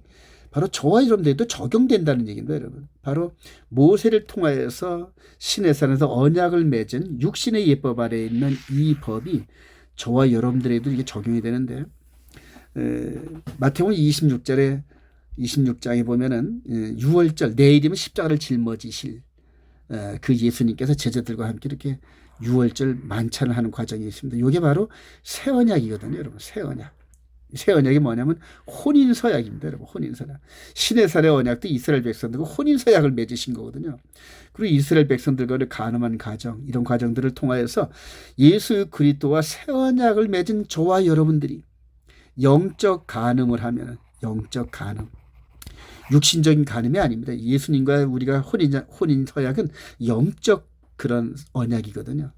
Speaker 1: 바로 저와 여러분들에도 적용된다는 얘기입니다, 여러분. 바로 모세를 통하여서 시내산에서 언약을 맺은 육신의 예법 아래에 있는 이 법이 저와 여러분들에도 이게 적용이 되는데, 마태복음 26장에 보면은 6월절 내일이면 십자가를 짊어지실 그 예수님께서 제자들과 함께 이렇게 6월절 만찬을 하는 과정이 있습니다. 이게 바로 새 언약이거든요, 여러분. 새 언약. 새 언약이 뭐냐면 혼인서약입니다, 여러분. 혼인서약. 시내산의 언약도 이스라엘 백성들과 혼인서약을 맺으신 거거든요. 그리고 이스라엘 백성들과의 간음한 가정, 이런 과정들을 통하여서 예수 그리스도와 새 언약을 맺은 저와 여러분들이 영적 간음을 하면, 영적 간음, 육신적인 간음이 아닙니다. 예수님과 우리가 혼인서약은 영적 그런 언약이거든요.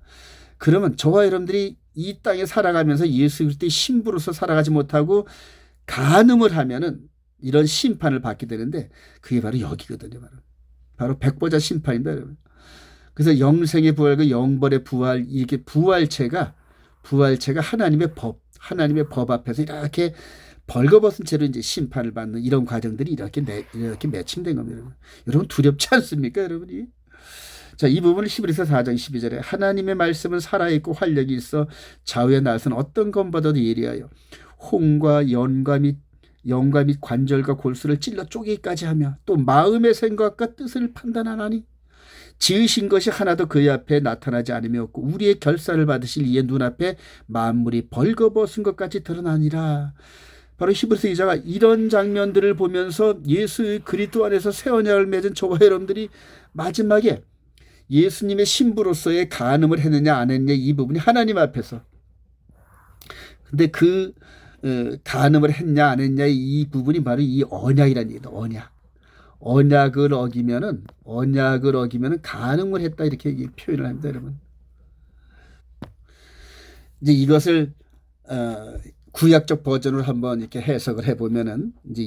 Speaker 1: 그러면 저와 여러분들이 이 땅에 살아가면서 예수 그리스도의 신부로서 살아가지 못하고 간음을 하면은 이런 심판을 받게 되는데, 그게 바로 여기거든요. 바로 백보자 심판입니다, 여러분. 그래서 영생의 부활과 영벌의 부활, 이렇게 부활체가 하나님의 법 앞에서 이렇게 벌거벗은 채로 이제 심판을 받는 이런 과정들이 이렇게 매칭된 겁니다. 여러분 두렵지 않습니까, 여러분이? 자, 이 부분을 히브리서 4장 12절에 하나님의 말씀은 살아있고 활력이 있어 좌우의 낫은 어떤 검보다도 예리하여 홍과 영과 및 관절과 골수를 찔러 쪼개기까지 하며 또 마음의 생각과 뜻을 판단하나니 지으신 것이 하나도 그의 앞에 나타나지 않으며 없고 우리의 결사를 받으실 이의 눈앞에 만물이 벌거벗은 것 같이 드러나니라. 바로 히브리서 기자가 이런 장면들을 보면서 예수 그리스도 안에서 새 언약을 맺은 저와 여러분들이 마지막에 예수님의 신부로서의 간음을 했느냐 안 했느냐, 이 부분이 하나님 앞에서, 근데 그 간음을 했냐 안 했냐 이 부분이 바로 이 언약이라는 얘기다. 언약을 어기면은 간음을 했다, 이렇게 표현을 합니다, 여러분. 이제 이것을 구약적 버전으로 한번 이렇게 해석을 해보면은 이제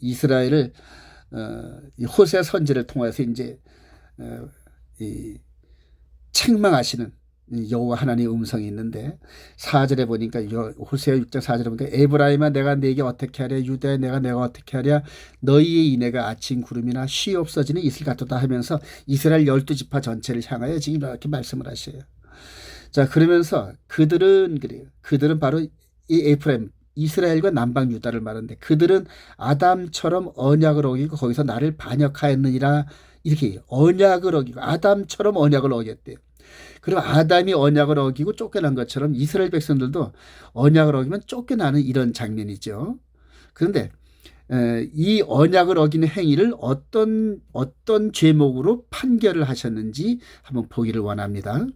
Speaker 1: 이스라엘을 이 호세 선지를 통해서 이제 이 책망하시는 여호와 하나님의 음성이 있는데 4절에 보니까 호세아 6장 4절에 보니까 에브라임아 내가 네게 어떻게 하랴 유다야 내가 어떻게 하랴 너희의 인애가 아침 구름이나 쉬 없어지는 이슬 같도다 하면서 이스라엘 12지파 전체를 향하여 지금 이렇게 말씀을 하셔요. 자 그러면서 그들은 그래요. 그들은 바로 이 에프라임 이스라엘과 남방 유다를 말하는데 그들은 아담처럼 언약을 어기고 거기서 나를 반역하였느니라 이렇게 언약을 어기고 아담처럼 언약을 어겼대요. 그럼 아담이 언약을 어기고 쫓겨난 것처럼 이스라엘 백성들도 언약을 어기면 쫓겨나는 이런 장면이죠. 그런데 이 언약을 어기는 행위를 어떤 죄목으로 판결을 하셨는지 한번 보기를 원합니다.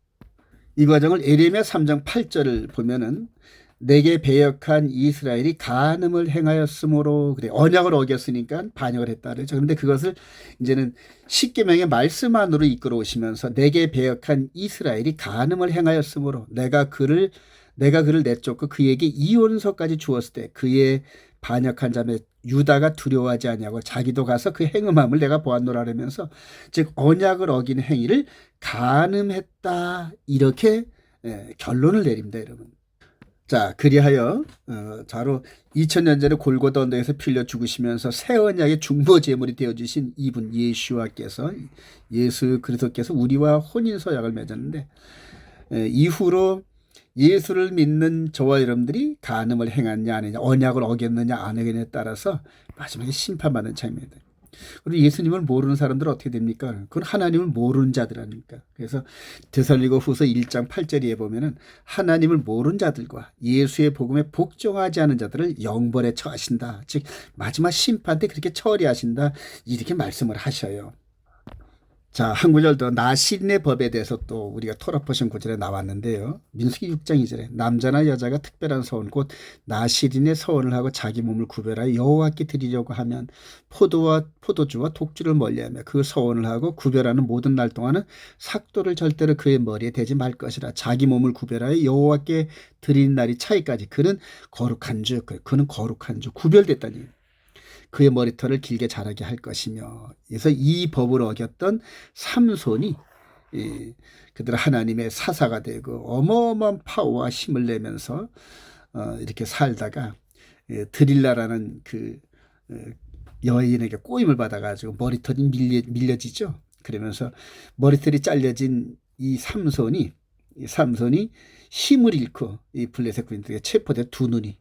Speaker 1: 이 과정을 에레미야 3장 8절을 보면은 내게 배역한 이스라엘이 간음을 행하였으므로 그래 언약을 어겼으니까 반역을 했다 그러죠. 그런데 그것을 이제는 십계명의 말씀 안으로 이끌어 오시면서 내게 배역한 이스라엘이 간음을 행하였으므로 내가 그를 내쫓고 그에게 이혼서까지 주었을 때 그의 반역한 자매 유다가 두려워하지 아니하고 자기도 가서 그 행음함을 내가 보았노라 하면서 즉 언약을 어긴 행위를 간음했다 이렇게 결론을 내립니다, 여러분. 자, 그리하여 바로 2000년 전에 골고다 언덕에서 필려 죽으시면서 새 언약의 중보 제물이 되어 주신 이분 예수와께서 예수 그리스도께서 우리와 혼인 서약을 맺었는데 이후로 예수를 믿는 저와 여러분들이 간음을 행했냐 아니냐 언약을 어겼느냐 안 어겼느냐에 따라서 마지막에 심판받는 장면입니다. 그리고 예수님을 모르는 사람들은 어떻게 됩니까? 그건 하나님을 모르는 자들 아닙니까? 그래서 데살로니가후서 1장 8절에 보면은 하나님을 모르는 자들과 예수의 복음에 복종하지 않은 자들을 영벌에 처하신다. 즉 마지막 심판 때 그렇게 처리하신다. 이렇게 말씀을 하셔요. 자, 한 구절 더 나시린의 법에 대해서 또 우리가 토라포션 구절에 나왔는데요. 민수기 6장 2절에 남자나 여자가 특별한 서원 곧 나시린의 서원을 하고 자기 몸을 구별하여 여호와께 드리려고 하면 포도주와 독주를 멀리하며 그 서원을 하고 구별하는 모든 날 동안은 삭도를 절대로 그의 머리에 대지 말 것이라. 자기 몸을 구별하여 여호와께 드리는 날이 차이까지 그는 거룩한 주 구별됐다니. 그의 머리털을 길게 자라게 할 것이며 그래서 이 법을 어겼던 삼손이 그들 하나님의 사사가 되고 어마어마한 파워와 힘을 내면서 이렇게 살다가 드릴라라는 그 여인에게 꼬임을 받아가지고 머리털이 밀려지죠. 그러면서 머리털이 잘려진 이 삼손이 힘을 잃고 이 블레셋 군인들에게 체포돼 두 눈이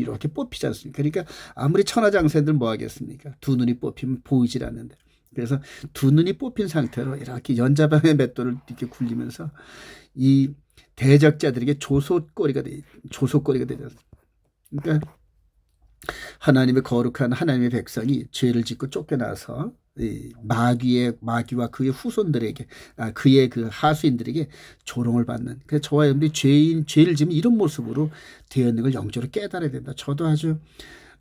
Speaker 1: 이렇게 뽑히지 않습니까? 그러니까 아무리 천하장생들 뭐 하겠습니까? 두 눈이 뽑히면 보이질 않는데. 그래서 두 눈이 뽑힌 상태로 이렇게 연자방의 맷돌을 이렇게 굴리면서 이 대적자들에게 조소꼬리가 되죠. 그러니까 하나님의 거룩한 하나님의 백성이 죄를 짓고 쫓겨나서 이 마귀와 그의 후손들에게 그의 그 하수인들에게 조롱을 받는. 그래서 저와 여러분들이 죄를 지면 이런 모습으로 되었는 걸 영적으로 깨달아야 된다. 저도 아주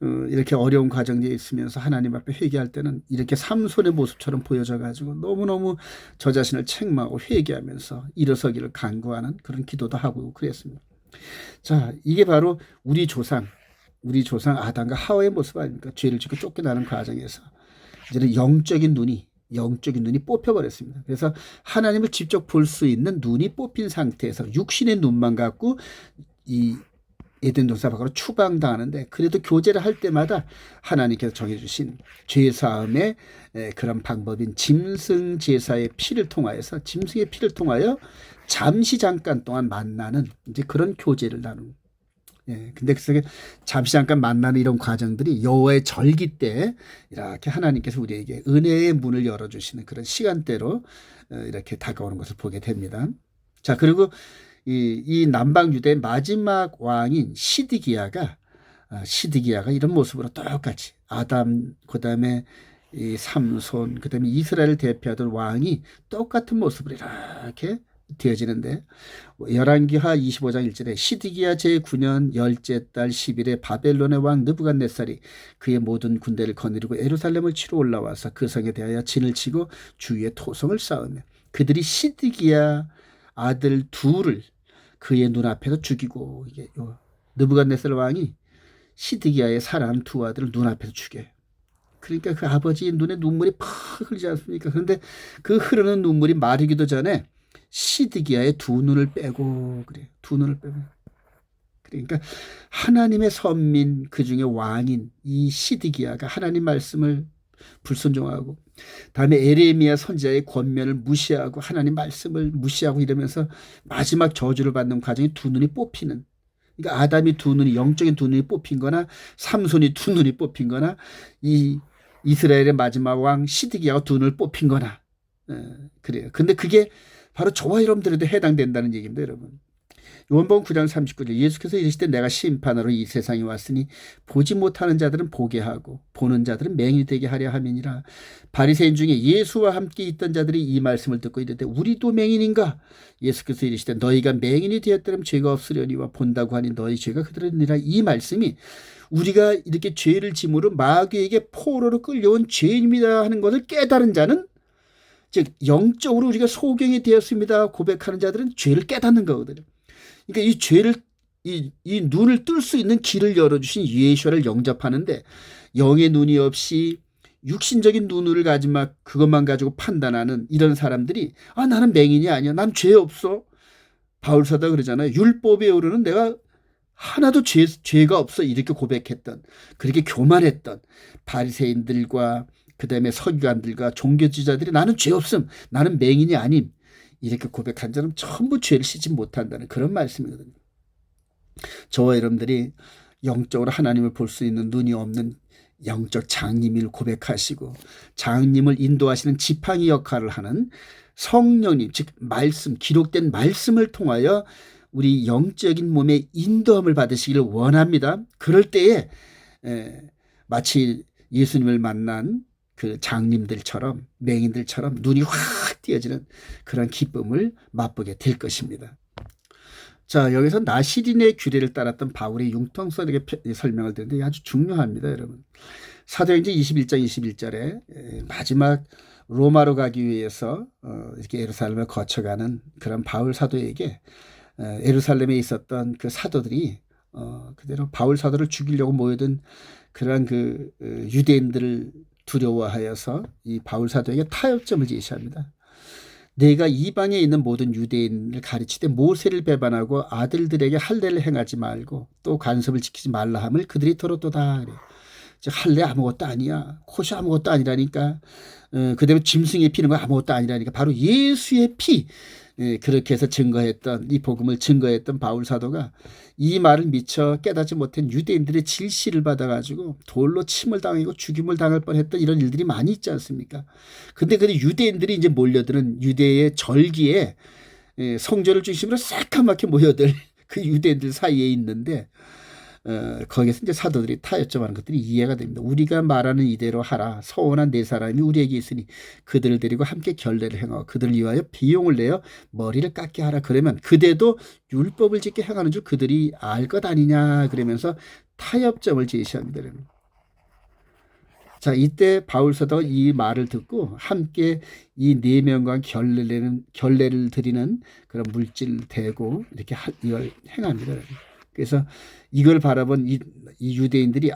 Speaker 1: 이렇게 어려운 과정에 있으면서 하나님 앞에 회개할 때는 이렇게 삼손의 모습처럼 보여져가지고 너무너무 저 자신을 책망하고 회개하면서 일어서기를 간구하는 그런 기도도 하고 그랬습니다. 자, 이게 바로 우리 조상 아담과 하와의 모습 아닙니까? 죄를 짓고 쫓겨나는 과정에서 이제는 영적인 눈이 뽑혀버렸습니다. 그래서 하나님을 직접 볼 수 있는 눈이 뽑힌 상태에서 육신의 눈만 갖고 이 에덴 동산 밖으로 추방당하는데 그래도 교제를 할 때마다 하나님께서 정해주신 죄사함의 그런 방법인 짐승 제사의 피를 통하여서 짐승의 피를 통하여 잠시 잠깐 동안 만나는 이제 그런 교제를 나누는. 근데 그래서 잠시 잠깐 만나는 이런 과정들이 여호와의 절기 때 이렇게 하나님께서 우리에게 은혜의 문을 열어주시는 그런 시간대로 이렇게 다가오는 것을 보게 됩니다. 자, 그리고 이 남방 유대의 마지막 왕인 시드기야가 이런 모습으로 똑같이 아담, 그다음에 이 삼손, 그다음에 이스라엘을 대표하던 왕이 똑같은 모습으로 이렇게 되어지는데 열왕기하 25장 1절에 시드기야 제9년 열째 달 10일에 바벨론의 왕 느부갓네살이 그의 모든 군대를 거느리고 예루살렘을 치러 올라와서 그 성에 대하여 진을 치고 주위에 토성을 쌓으며 그들이 시드기야 아들 둘을 그의 눈앞에서 죽이고 이게 느부갓네살 왕이 시드기야의 사랑하는 두 아들을 눈앞에서 죽여요. 그러니까 그 아버지의 눈에 눈물이 팍 흐르지 않습니까? 그런데 그 흐르는 눈물이 마르기도 전에 시드기야의 두 눈을 빼고 그래요. 두 눈을 빼고. 그러니까 하나님의 선민 그 중에 왕인 이 시드기야가 하나님 말씀을 불순종하고 다음에 에레미야 선지자의 권면을 무시하고 하나님 말씀을 무시하고 이러면서 마지막 저주를 받는 과정이 두 눈이 뽑히는, 그러니까 아담이 두 눈이 영적인 두 눈이 뽑힌 거나 삼손이 두 눈이 뽑힌 거나 이 이스라엘의 마지막 왕 시드기야가 두 눈을 뽑힌 거나 그래요. 근데 그게 바로 저와 여러분들에도 해당된다는 얘기입니다, 여러분. 요한복음 9장 39절 예수께서 이르시되 내가 심판하러 이 세상에 왔으니 보지 못하는 자들은 보게 하고 보는 자들은 맹인이 되게 하려 함이니라. 바리새인 중에 예수와 함께 있던 자들이 이 말씀을 듣고 이르되 우리도 맹인인가? 예수께서 이르시되 너희가 맹인이 되었더라면 죄가 없으려니와 본다고 하니 너희 죄가 그들이니라. 이 말씀이 우리가 이렇게 죄를 짐으로 마귀에게 포로로 끌려온 죄인입니다 하는 것을 깨달은 자는, 즉 영적으로 우리가 소경이 되었습니다 고백하는 자들은 죄를 깨닫는 거거든요. 그러니까 이 죄를 이 눈을 뜰 수 있는 길을 열어주신 예수를 영접하는데 영의 눈이 없이 육신적인 눈을 가지고 그것만 가지고 판단하는 이런 사람들이 나는 맹인이 아니야. 난 죄 없어. 바울사도가 그러잖아요. 율법에 오르는 내가 하나도 죄가 없어. 이렇게 고백했던, 그렇게 교만했던 바리새인들과 그다음에 서기관들과 종교지자들이 나는 죄 없음. 나는 맹인이 아님. 이렇게 고백한 자는 전부 죄를 씻지 못한다는 그런 말씀이거든요. 저와 여러분들이 영적으로 하나님을 볼 수 있는 눈이 없는 영적 장님을 고백하시고 장님을 인도하시는 지팡이 역할을 하는 성령님, 즉 말씀, 기록된 말씀을 통하여 우리 영적인 몸의 인도함을 받으시기를 원합니다. 그럴 때에 마치 예수님을 만난 그 장님들처럼 맹인들처럼 눈이 확 띄어지는 그런 기쁨을 맛보게 될 것입니다. 자, 여기서 나시린의 규례를 따랐던 바울의 융통성에게 설명을 드리는데 아주 중요합니다, 여러분. 사도행전 21장 21절에 마지막 로마로 가기 위해서 이렇게 예루살렘을 거쳐가는 그런 바울 사도에게 예루살렘에 있었던 그 사도들이 그대로 바울 사도를 죽이려고 모여든 그런 그 유대인들을 두려워하여서 이 바울 사도에게 타협점을 제시합니다. 내가 이방에 있는 모든 유대인을 가르치되 모세를 배반하고 아들들에게 할례를 행하지 말고 또 간섭을 지키지 말라 함을 그들이 들었도다. 할례 아무것도 아니야. 코시 아무것도 아니라니까. 그다음에 짐승의 피는 거 아무것도 아니라니까. 바로 예수의 피. 그렇게 해서 증거했던, 이 복음을 증거했던 바울 사도가 이 말을 미처 깨닫지 못한 유대인들의 질시를 받아가지고 돌로 침을 당하고 죽임을 당할 뻔했던 이런 일들이 많이 있지 않습니까? 근데 그 유대인들이 이제 몰려드는 유대의 절기에 성전을 중심으로 새까맣게 모여들 그 유대인들 사이에 있는데 거기서 이제 사도들이 타협점하는 것들이 이해가 됩니다. 우리가 말하는 이대로 하라. 서원한 네 사람이 우리에게 있으니 그들을 데리고 함께 결례를 행하고 그들을 위하여 비용을 내어 머리를 깎게 하라. 그러면 그대도 율법을 지켜 행하는 줄 그들이 알 것 아니냐. 그러면서 타협점을 제시합니다. 자, 이때 바울 사도가 이 말을 듣고 함께 이 네 명과 결례를 드리는 그런 물질을 대고 이렇게 이걸 행합니다. 그래서 이걸 바라본 이 유대인들이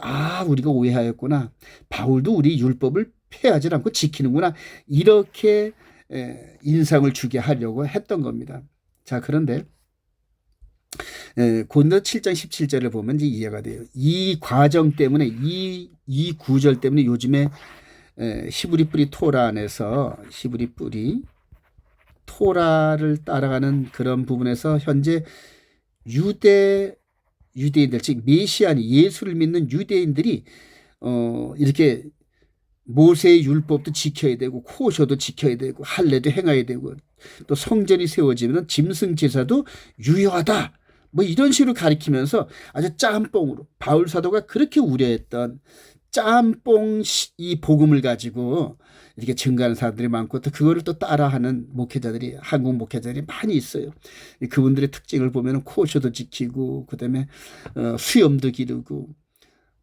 Speaker 1: 우리가 오해하였구나. 바울도 우리 율법을 폐하지 않고 지키는구나. 이렇게 인상을 주게 하려고 했던 겁니다. 자, 그런데 고린도 7장 17절을 보면 이제 이해가 돼요. 이 과정 때문에 이 구절 때문에 요즘에 히브리 뿌리 토라 안에서 히브리 뿌리 토라를 따라가는 그런 부분에서 현재 유대인들, 즉 메시아니 예수를 믿는 유대인들이 이렇게 모세의 율법도 지켜야 되고 코셔도 지켜야 되고 할례도 행해야 되고 또 성전이 세워지면 짐승 제사도 유효하다. 뭐 이런 식으로 가리키면서 아주 짬뽕으로 바울 사도가 그렇게 우려했던 짬뽕 이 복음을 가지고 이렇게 증가하는 사람들이 많고 또 그거를 또 따라하는 목회자들이, 한국 목회자들이 많이 있어요. 그분들의 특징을 보면 코셔도 지키고 그다음에 수염도 기르고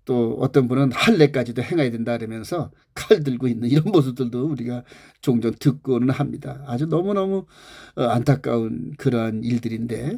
Speaker 1: 또 어떤 분은 할례까지도 행해야 된다 그러면서 칼 들고 있는 이런 모습들도 우리가 종종 듣고는 합니다. 아주 너무너무 안타까운 그러한 일들인데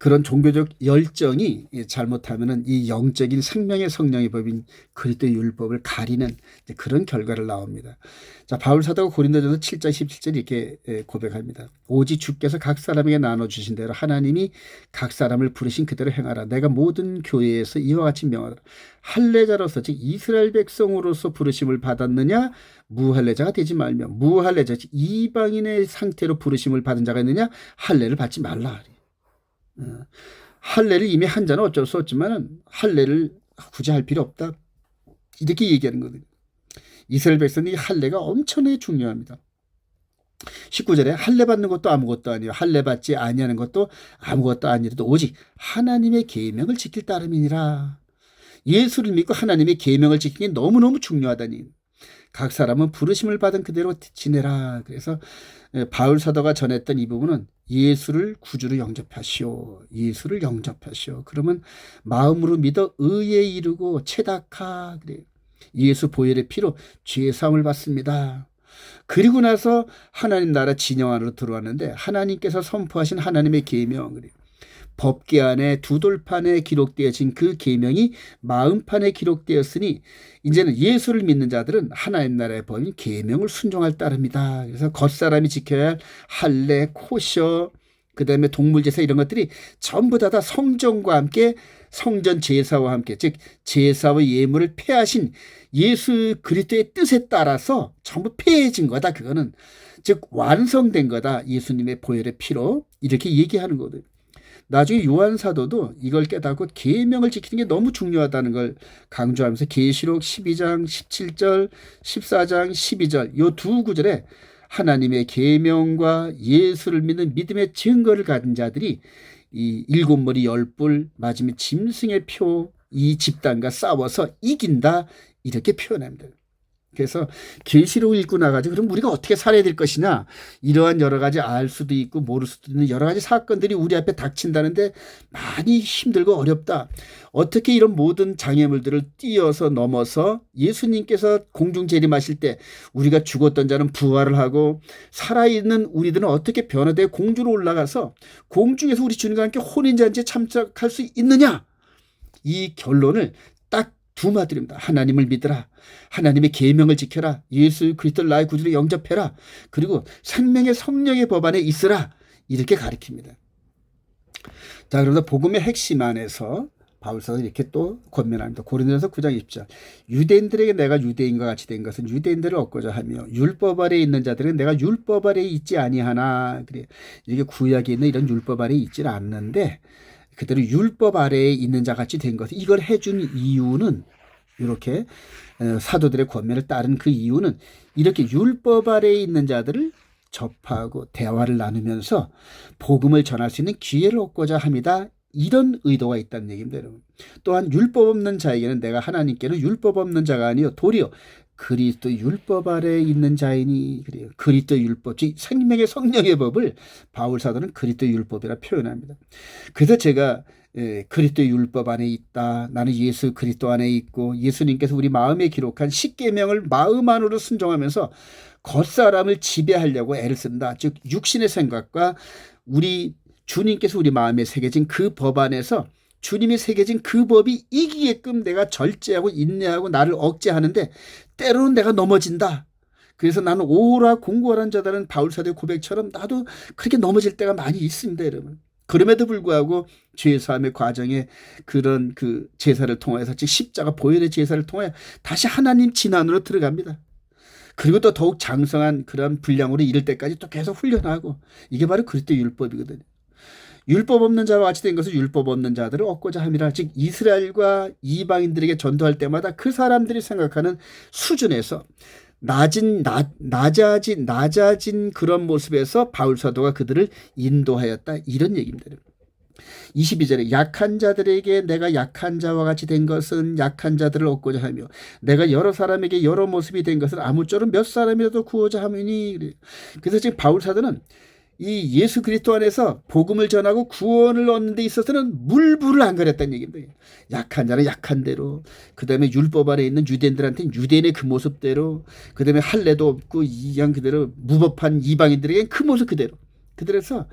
Speaker 1: 그런 종교적 열정이 잘못하면은 이 영적인 생명의 성령의 법인 그리스도의 율법을 가리는 그런 결과를 나옵니다. 자, 바울 사도가 고린도전서 7장 17절 이렇게 고백합니다. 오직 주께서 각 사람에게 나눠 주신 대로 하나님이 각 사람을 부르신 그대로 행하라. 내가 모든 교회에서 이와 같이 명하노라. 할례자로서 즉 이스라엘 백성으로서 부르심을 받았느냐 무할례자가 되지 말며 무할례자 즉 이방인의 상태로 부르심을 받은 자가 있느냐 할례를 받지 말라. 할례를 이미 한 자는 어쩔 수 없지만 할례를 굳이 할 필요 없다. 이렇게 얘기하는 거거든요. 이스라엘 백성이 할례가 엄청나게 중요합니다. 19절에 할례 받는 것도 아무것도 아니요 할례 받지 아니하는 것도 아무것도 아니라도 오직 하나님의 계명을 지킬 따름이니라. 예수를 믿고 하나님의 계명을 지키는 게 너무너무 중요하다니. 각 사람은 부르심을 받은 그대로 지내라. 그래서 바울 사도가 전했던 이 부분은 예수를 구주로 영접하시오. 예수를 영접하시오. 그러면 마음으로 믿어 의에 이르고 체닥하. 그래요. 예수 보혈의 피로 죄 사함을 받습니다. 그리고 나서 하나님 나라 진영 안으로 들어왔는데 하나님께서 선포하신 하나님의 계명, 그래요. 법궤 안에 두 돌판에 기록되어진 그 계명이 마음판에 기록되었으니 이제는 예수를 믿는 자들은 하나님 나라의 법인 계명을 순종할 따릅니다. 그래서 겉사람이 지켜야 할 할례, 코셔, 그다음에 동물제사 이런 것들이 전부 다 성전과 함께 성전 제사와 함께 즉 제사와 예물을 폐하신 예수 그리스도의 뜻에 따라서 전부 폐해진 거다. 그거는 즉 완성된 거다. 예수님의 보혈의 피로 이렇게 얘기하는 거거든요. 나중에 요한 사도도 이걸 깨닫고 계명을 지키는 게 너무 중요하다는 걸 강조하면서 계시록 12장 17절 14장 12절 요 두 구절에 하나님의 계명과 예수를 믿는 믿음의 증거를 가진 자들이 이 일곱 머리 열 뿔 맞으면 짐승의 표 이 집단과 싸워서 이긴다 이렇게 표현합니다. 그래서 계시록을 읽고 나가지고 그럼 우리가 어떻게 살아야 될 것이냐 이러한 여러 가지 알 수도 있고 모를 수도 있는 여러 가지 사건들이 우리 앞에 닥친다는데 많이 힘들고 어렵다. 어떻게 이런 모든 장애물들을 뛰어서 넘어서 예수님께서 공중 재림하실 때 우리가 죽었던 자는 부활을 하고 살아있는 우리들은 어떻게 변화되어 공주로 올라가서 공중에서 우리 주님과 함께 혼인잔치에 참석할 수 있느냐 이 결론을 딱 두 마디입니다. 하나님을 믿으라. 하나님의 계명을 지켜라. 예수 그리스도를 나의 구주로 영접해라. 그리고 생명의 성령의 법 안에 있으라. 이렇게 가르칩니다. 자, 그러다 복음의 핵심 안에서 바울사도 이렇게 또 권면합니다. 고린도전서 9장 20절. 유대인들에게 내가 유대인과 같이 된 것은 유대인들을 얻고자 하며 율법 아래에 있는 자들은 내가 율법 아래에 있지 아니하나. 그래. 이게 구약에 있는 이런 율법 아래에 있지 않는데 그대로 율법 아래에 있는 자 같이 된 것. 이걸 해준 이유는 이렇게 사도들의 권면을 따른 그 이유는 이렇게 율법 아래에 있는 자들을 접하고 대화를 나누면서 복음을 전할 수 있는 기회를 얻고자 합니다. 이런 의도가 있다는 얘기입니다. 여러분. 또한 율법 없는 자에게는 내가 하나님께는 율법 없는 자가 아니요 도리어 그리스도 율법 아래에 있는 자이니 그래요. 그리스도 율법, 즉 생명의 성령의 법을 바울 사도는 그리스도 율법이라 표현합니다. 그래서 제가 그리스도 율법 안에 있다. 나는 예수 그리스도 안에 있고 예수님께서 우리 마음에 기록한 십계명을 마음 안으로 순종하면서 겉사람을 지배하려고 애를 쓴다. 즉 육신의 생각과 우리 주님께서 우리 마음에 새겨진 그 법 안에서 주님이 새겨진 그 법이 이기게끔 내가 절제하고 인내하고 나를 억제하는데 때로는 내가 넘어진다. 그래서 나는 오호라 공고하는 자들은 바울사도의 고백처럼 나도 그렇게 넘어질 때가 많이 있습니다. 여러분. 그럼에도 불구하고 죄사함의 과정에 그런 그 제사를 통해서 즉 십자가 보혈의 제사를 통해 다시 하나님 진안으로 들어갑니다. 그리고 또 더욱 장성한 그런 분량으로 이를 때까지 또 계속 훈련하고 이게 바로 그리스도 율법이거든요. 율법 없는 자와 같이 된 것은 율법 없는 자들을 얻고자 함이라. 즉 이스라엘과 이방인들에게 전도할 때마다 그 사람들이 생각하는 수준에서 낮아진 그런 모습에서 바울 사도가 그들을 인도하였다. 이런 얘기입니다. 22절에 약한 자들에게 내가 약한 자와 같이 된 것은 약한 자들을 얻고자 하며 내가 여러 사람에게 여러 모습이 된 것은 아무쪼록 몇 사람이라도 구하자 하매니. 그래서 지금 바울 사도는 이 예수 그리스도 안에서 복음을 전하고 구원을 얻는 데 있어서는 물불을 안 가렸다는 얘기입니다. 약한 자는 약한 대로, 그 다음에 율법 안에 있는 유대인들한테는 유대인의 그 모습대로, 그 다음에 할례도 없고 이양 그대로 무법한 이방인들에게는 그 모습 그대로, 그 그들에서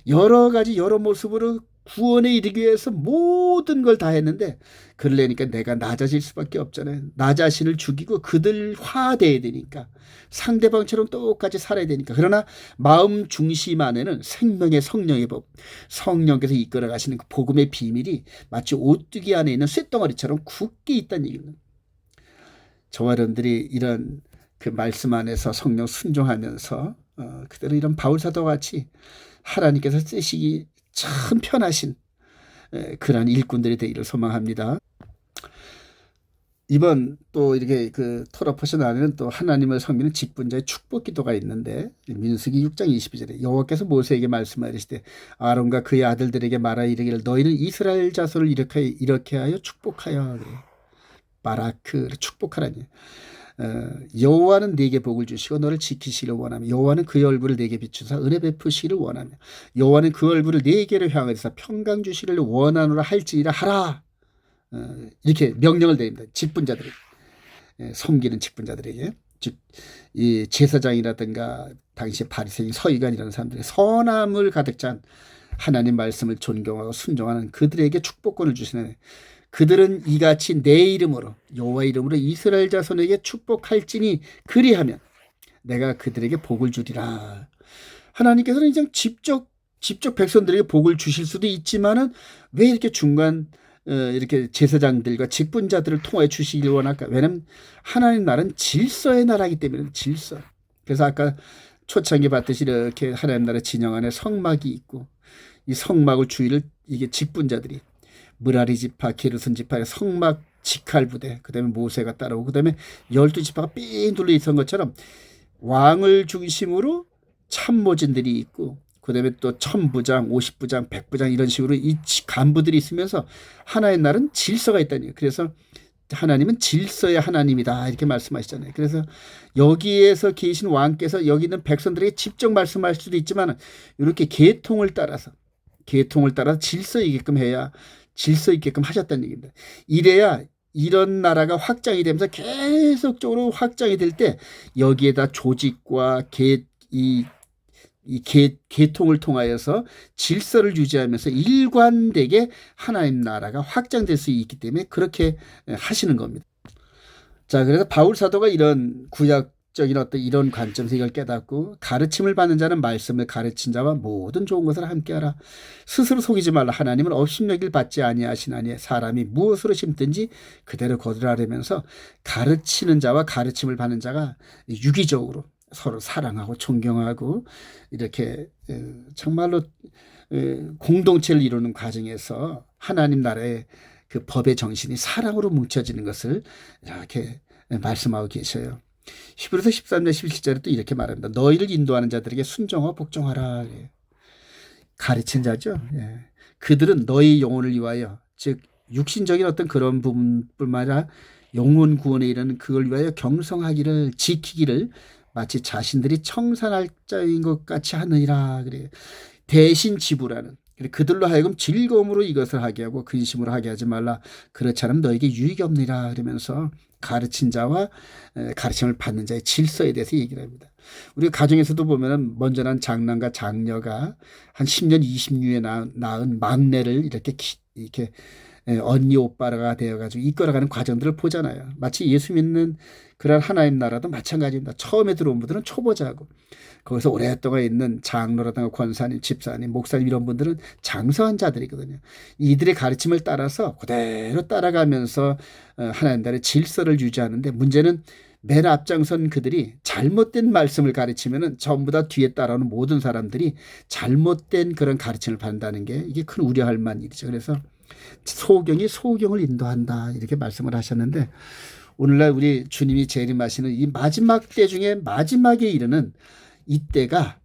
Speaker 1: 여러 가지 여러 모습으로 구원에 이르기 위해서 모든 걸 다 했는데 그러려니까 내가 낮아질 수밖에 없잖아요. 나 자신을 죽이고 그들 화돼야 되니까 상대방처럼 똑같이 살아야 되니까. 그러나 마음 중심 안에는 생명의 성령의 법, 성령께서 이끌어 가시는 그 복음의 비밀이 마치 오뚜기 안에 있는 쇳덩어리처럼 굳게 있다는 얘기입니다. 저와 여러분들이 이런 그 말씀 안에서 성령 순종하면서 그대로 이런 바울사도 같이 하나님께서 쓰시기 참 편하신 그러한 일꾼들이 되기를 소망합니다. 이번 또 이렇게 그 토라 포션 안에는 또 하나님을 섬기는 직분자의 축복 기도가 있는데 민수기 6장 22절에 여호와께서 모세에게 말씀하시되 아론과 그의 아들들에게 말하 이르기를 너희는 이스라엘 자손을 이렇게 하여 축복하여 바라크 축복하라니. 여호와는 네게 복을 주시고 너를 지키시기를 원하며 여호와는 그의 얼굴을 네게 비추사 은혜 베푸시기를 원하며 여호와는 그 얼굴을 네게로 향하사 평강 주시기를 원하노라 할지니라 하라. 이렇게 명령을 드립니다. 직분자들에게, 섬기는 직분자들에게, 즉 이 제사장이라든가 당시 바리새인 서기관이라는 사람들의 선함을 가득 찬 하나님 말씀을 존경하고 순종하는 그들에게 축복권을 주시는 그들은 이같이 내 이름으로 여호와 이름으로 이스라엘 자손에게 축복할지니 그리하면 내가 그들에게 복을 주리라. 하나님께서는 이제 직접 백성들에게 복을 주실 수도 있지만은 왜 이렇게 중간 이렇게 제사장들과 직분자들을 통해 주시길 원할까? 왜냐하면 하나님 나라는 질서의 나라이기 때문에 질서. 그래서 아까 초창기 봤듯이 이렇게 하나님 나라 진영 안에 성막이 있고 이 성막을 주위를 이게 직분자들이 무라리 지파, 게르손 지파의 성막 직할 부대, 그다음에 모세가 따라오고 그다음에 12지파가 삥 둘러 있었던 것처럼 왕을 중심으로 참모진들이 있고 그다음에 또 1000부장, 50부장, 100부장 이런 식으로 이 간부들이 있으면서 하나의 날은 질서가 있다는 거예요. 그래서 하나님은 질서의 하나님이다 이렇게 말씀하시잖아요. 그래서 여기에서 계신 왕께서 여기 있는 백성들에게 직접 말씀할 수도 있지만 이렇게 계통을 따라서 질서 있게끔 해야 질서 있게끔 하셨다는 얘기입니다. 이래야 이런 나라가 확장이 되면서 계속적으로 확장이 될 때 여기에다 조직과 계통을 통하여서 질서를 유지하면서 일관되게 하나님 나라가 확장될 수 있기 때문에 그렇게 하시는 겁니다. 자, 그래서 바울 사도가 이런 구약적인 어떤 이런 관점에서 이걸 깨닫고 가르침을 받는 자는 말씀을 가르친 자와 모든 좋은 것을 함께하라. 스스로 속이지 말라. 하나님은 업신여길 받지 아니하시나니 사람이 무엇으로 심든지 그대로 거두라라면서 가르치는 자와 가르침을 받는 자가 유기적으로 서로 사랑하고 존경하고 이렇게 정말로 공동체를 이루는 과정에서 하나님 나라의 그 법의 정신이 사랑으로 뭉쳐지는 것을 이렇게 말씀하고 계셔요. 히브리서 13장 17절에 또 이렇게 말합니다. 너희를 인도하는 자들에게 순종하고 복종하라. 가르친 자죠. 그들은 너희 영혼을 위하여 즉 육신적인 어떤 그런 부분뿐만 아니라 영혼 구원에 이르는 그걸 위하여 경성하기를 지키기를 마치 자신들이 청산할 자인 것 같이 하느니라. 그래요. 대신 지불하는. 그들로 하여금 즐거움으로 이것을 하게 하고 근심으로 하게 하지 말라. 그렇지 않으면 너에게 유익이 없느니라. 그러면서 가르친 자와 가르침을 받는 자의 질서에 대해서 얘기를 합니다. 우리 가정에서도 보면은 먼저 난 장남과 장녀가 한 10년, 20년에 낳은 막내를 이렇게 언니 오빠가 되어가지고 이끌어가는 과정들을 보잖아요. 마치 예수 믿는 그런 하나님 나라도 마찬가지입니다. 처음에 들어온 분들은 초보자고 거기서 오랫동안 있는 장로라든가 권사님, 집사님, 목사님 이런 분들은 장성한 자들이거든요. 이들의 가르침을 따라서 그대로 따라가면서 하나님 나라의 질서를 유지하는데 문제는 맨 앞장선 그들이 잘못된 말씀을 가르치면은 전부 다 뒤에 따라오는 모든 사람들이 잘못된 그런 가르침을 받는다는 게 이게 큰 우려할 만한 일이죠. 그래서 소경이 소경을 인도한다 이렇게 말씀을 하셨는데 오늘날 우리 주님이 재림하시는 이 마지막 때 중에 마지막에 이르는 이때가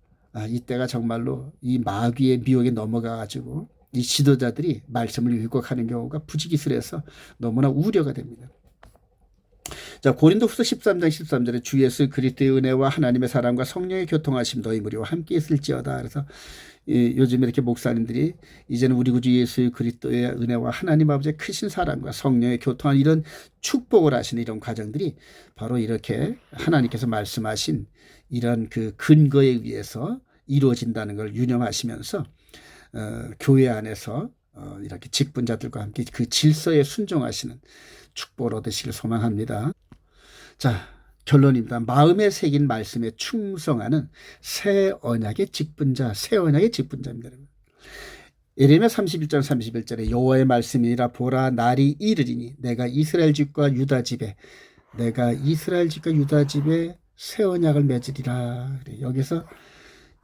Speaker 1: 정말로 이 마귀의 미혹에 넘어가 가지고 이 지도자들이 말씀을 왜곡하는 경우가 부지기술해서 너무나 우려가 됩니다. 자, 고린도후서 13장 13절에 주 예수 그리스도의 은혜와 하나님의 사랑과 성령의 교통하심 너희 무리와 함께 있을지어다. 그래서 요즘에 이렇게 목사님들이 이제는 우리 구주 예수 그리스도의 은혜와 하나님 아버지의 크신 사랑과 성령의 교통한 이런 축복을 하시는 이런 과정들이 바로 이렇게 하나님께서 말씀하신 이런 그 근거에 의해서 이루어진다는 걸 유념하시면서 교회 안에서 이렇게 직분자들과 함께 그 질서에 순종하시는 축복을 얻으시길 소망합니다. 자, 결론입니다. 마음에 새긴 말씀에 충성하는 새 언약의 직분자, 새 언약의 직분자입니다. 예레미야 31장 31절에 여호와의 말씀이니라 보라 날이 이르리니 내가 이스라엘 집과 유다 집에 새 언약을 맺으리라. 여기서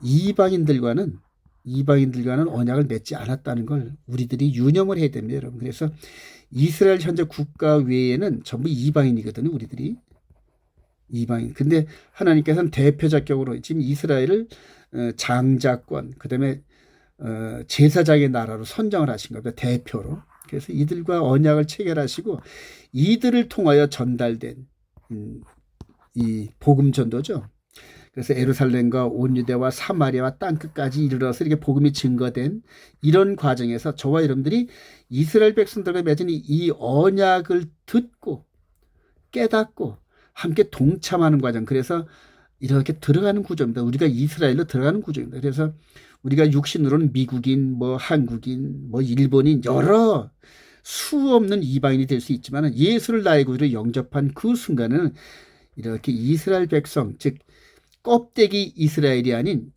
Speaker 1: 이방인들과는 언약을 맺지 않았다는 걸 우리들이 유념을 해야 됩니다, 여러분. 그래서 이스라엘 현재 국가 외에는 전부 이방인이거든요, 우리들이. 이방인. 근데 하나님께서는 대표적격으로 지금 이스라엘을 장자권, 그다음에 제사장의 나라로 선정을 하신 겁니다, 대표로. 그래서 이들과 언약을 체결하시고 이들을 통하여 전달된 이 복음 전도죠. 그래서 예루살렘과 온 유대와 사마리아와 땅끝까지 이르러서 이렇게 복음이 증거된 이런 과정에서 저와 여러분들이 이스라엘 백성들과 맺은 이 언약을 듣고 깨닫고 함께 동참하는 과정. 그래서 이렇게 들어가는 구조입니다. 우리가 이스라엘로 들어가는 구조입니다. 그래서 우리가 육신으로는 미국인, 한국인, 일본인 여러 수 없는 이방인이 될 수 있지만 예수를 나의 구주로 영접한 그 순간에는 이렇게 이스라엘 백성, 즉 껍데기 이스라엘이 아닌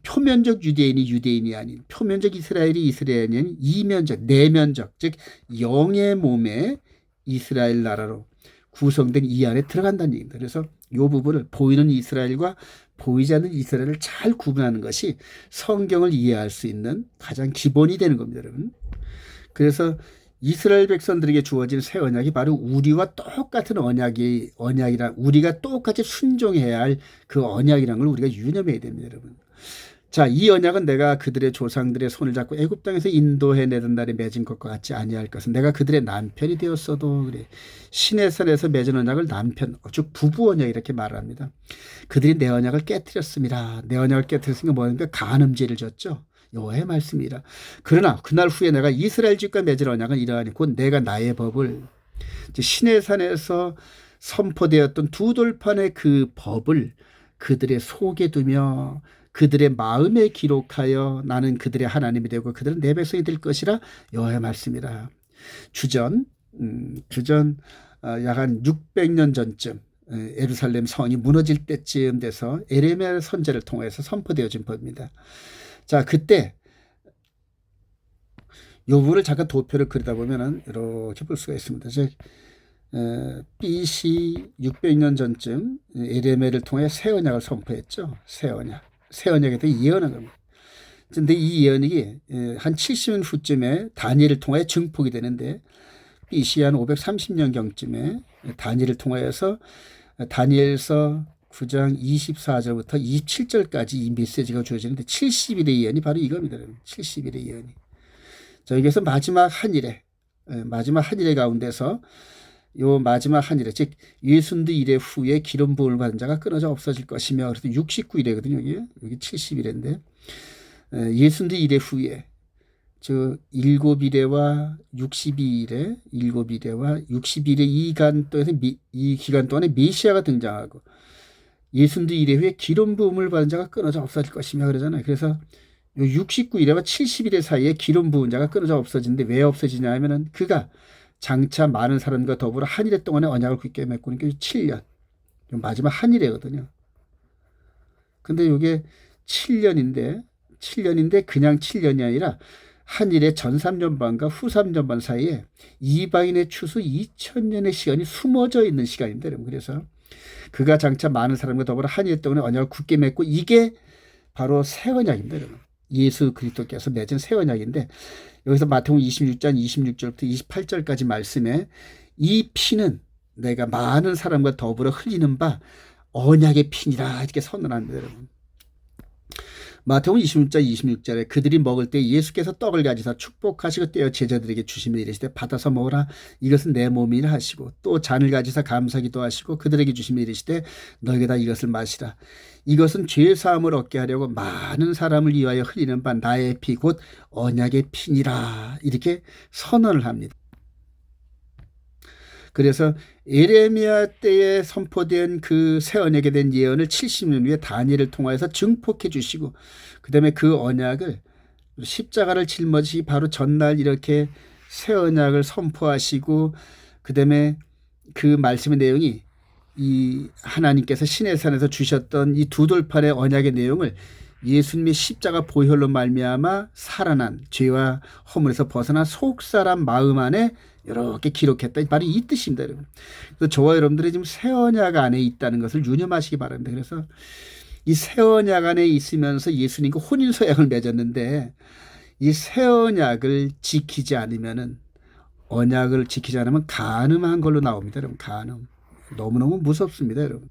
Speaker 1: 표면적 유대인이 아닌 표면적 이스라엘이 아닌 이면적, 내면적, 즉 영의 몸에 이스라엘 나라로 구성된 이 안에 들어간다는 얘기입니다. 그래서 이 부분을 보이는 이스라엘과 보이지 않는 이스라엘을 잘 구분하는 것이 성경을 이해할 수 있는 가장 기본이 되는 겁니다, 여러분. 그래서 이스라엘 백성들에게 주어진 새 언약이 바로 우리와 똑같은 언약이라 우리가 똑같이 순종해야 할 그 언약이라는 걸 우리가 유념해야 됩니다, 여러분. 자, 이 언약은 내가 그들의 조상들의 손을 잡고 애굽 땅에서 인도해내던 날에 맺은 것과 같지 아니할 것은 내가 그들의 남편이 되었어도 그래. 시내산에서 맺은 언약을 남편, 즉 부부 언약 이렇게 말합니다. 그들이 내 언약을 깨뜨렸습니다. 내 언약을 깨뜨렸으니까 뭐냐면 간음죄를 졌죠. 여호와의 말씀이라. 그러나 그날 후에 내가 이스라엘 집과 맺을 언약은 이러하니 곧 내가 나의 법을 시내산에서 선포되었던 두 돌판의 그 법을 그들의 속에 두며 그들의 마음에 기록하여 나는 그들의 하나님이 되고 그들은 내 백성이 될 것이라 여호와의 말씀이라. 주전 약 한 600년 전쯤 예루살렘 성이 무너질 때쯤 돼서 예레미야 선지자를 통해서 선포되어진 법입니다. 자, 그때 이 부분을 잠깐 도표를 그리다 보면은 이렇게 볼 수가 있습니다. 즉 BC 600년 전쯤 예레미야를 통해 새 언약을 선포했죠. 새 언약에 대해 예언한 겁니다. 그런데 이 예언이 한 70년 후쯤에 다니엘을 통해 증폭이 되는데 BC 한 530년경쯤에 다니엘을 통하여서 다니엘서 9장 24절부터 27절까지 이 메시지가 주어지는데 70일의 예언이 바로 이겁니다. 70일의 예언이. 자, 여기서 마지막 한 일에 가운데서 요 마지막 한 일에, 즉 예순두 일의 후에 기름 부음을 받은 자가 끊어져 없어질 것이며, 그래서 69일이거든요. 여기 70일인데 예순두 일의 후에 즉 7일에와 62일에 7일에 이 기간 동안에 메시아가 등장하고 예순두 일의 후에 기름 부음을 받은 자가 끊어져 없어질 것이며 그러잖아요. 그래서 요 69일에와 70일의 사이에 기름 부은 자가 끊어져 없어지는데 왜 없어지냐 하면은 그가 장차 많은 사람과 더불어 한 일해 동안에 언약을 굳게 맺고 있는 게 7년. 마지막 한 일이거든요. 근데 이게 7년인데 그냥 7년이 아니라 한 일의 전 3년 반과 후 3년 반 사이에 이방인의 추수 2000년의 시간이 숨어져 있는 시간입니다. 여러분. 그래서 그가 장차 많은 사람과 더불어 한 일 동안에 언약을 굳게 맺고 이게 바로 새 언약입니다. 여러분. 예수 그리스도께서 맺은 새 언약인데 여기서 마태복음 26장 26절부터 28절까지 말씀에 이 피는 내가 많은 사람과 더불어 흘리는 바 언약의 피니라 이렇게 선언합니다. 여러분. 마태복음 26장 26절에 그들이 먹을 때 예수께서 떡을 가지사 축복하시고 떼어 제자들에게 주시며 이르시되 받아서 먹으라 이것은 내 몸이라 하시고 또 잔을 가지사 감사기도 하시고 그들에게 주시며 이르시되 너희가 다 이것을 마시라 이것은 죄 사함을 얻게 하려고 많은 사람을 위하여 흘리는 바 나의 피 곧 언약의 피니라 이렇게 선언을 합니다. 그래서 예레미야 때에 선포된 그 새 언약에 대한 예언을 70년 후에 다니엘을 통하여서 증폭해 주시고, 그 다음에 그 언약을 십자가를 짊어지시 바로 전날 이렇게 새 언약을 선포하시고, 그 다음에 그 말씀의 내용이 이 하나님께서 시내산에서 주셨던 이 두 돌판의 언약의 내용을 예수님의 십자가 보혈로 말미암아 살아난 죄와 허물에서 벗어난 속사람 마음 안에 이렇게 기록했다. 바로 이 뜻입니다, 여러분. 그래서 저와 여러분들이 지금 새 언약 안에 있다는 것을 유념하시기 바랍니다. 그래서 이 새 언약 안에 있으면서 예수님과 혼인 서약을 맺었는데, 이 새 언약을 지키지 않으면은, 언약을 지키지 않으면 간음한 걸로 나옵니다, 여러분. 간음. 너무너무 무섭습니다, 여러분.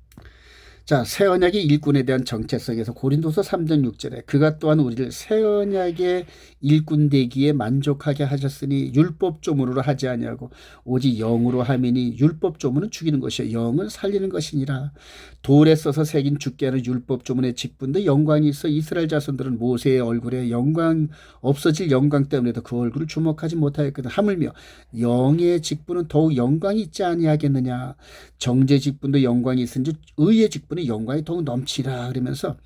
Speaker 1: 자, 새 언약의 일꾼에 대한 정체성에서 고린도서 3장 6절에 그가 또한 우리를 새 언약의 일꾼 되기에 만족하게 하셨으니 율법 조문으로 하지 아니하고 오직 영으로 함이니 율법 조문은 죽이는 것이요 영은 살리는 것이니라. 돌에 써서 새긴 죽게 하는 율법 조문의 직분도 영광이 있어 이스라엘 자손들은 모세의 얼굴에 영광 없어질 영광 때문에도 그 얼굴을 주목하지 못하였거든. 하물며 영의 직분은 더욱 영광이 있지 아니하겠느냐. 정죄 직분도 영광이 있은지 의의 직분 영광이 더욱 넘치라. 그러면서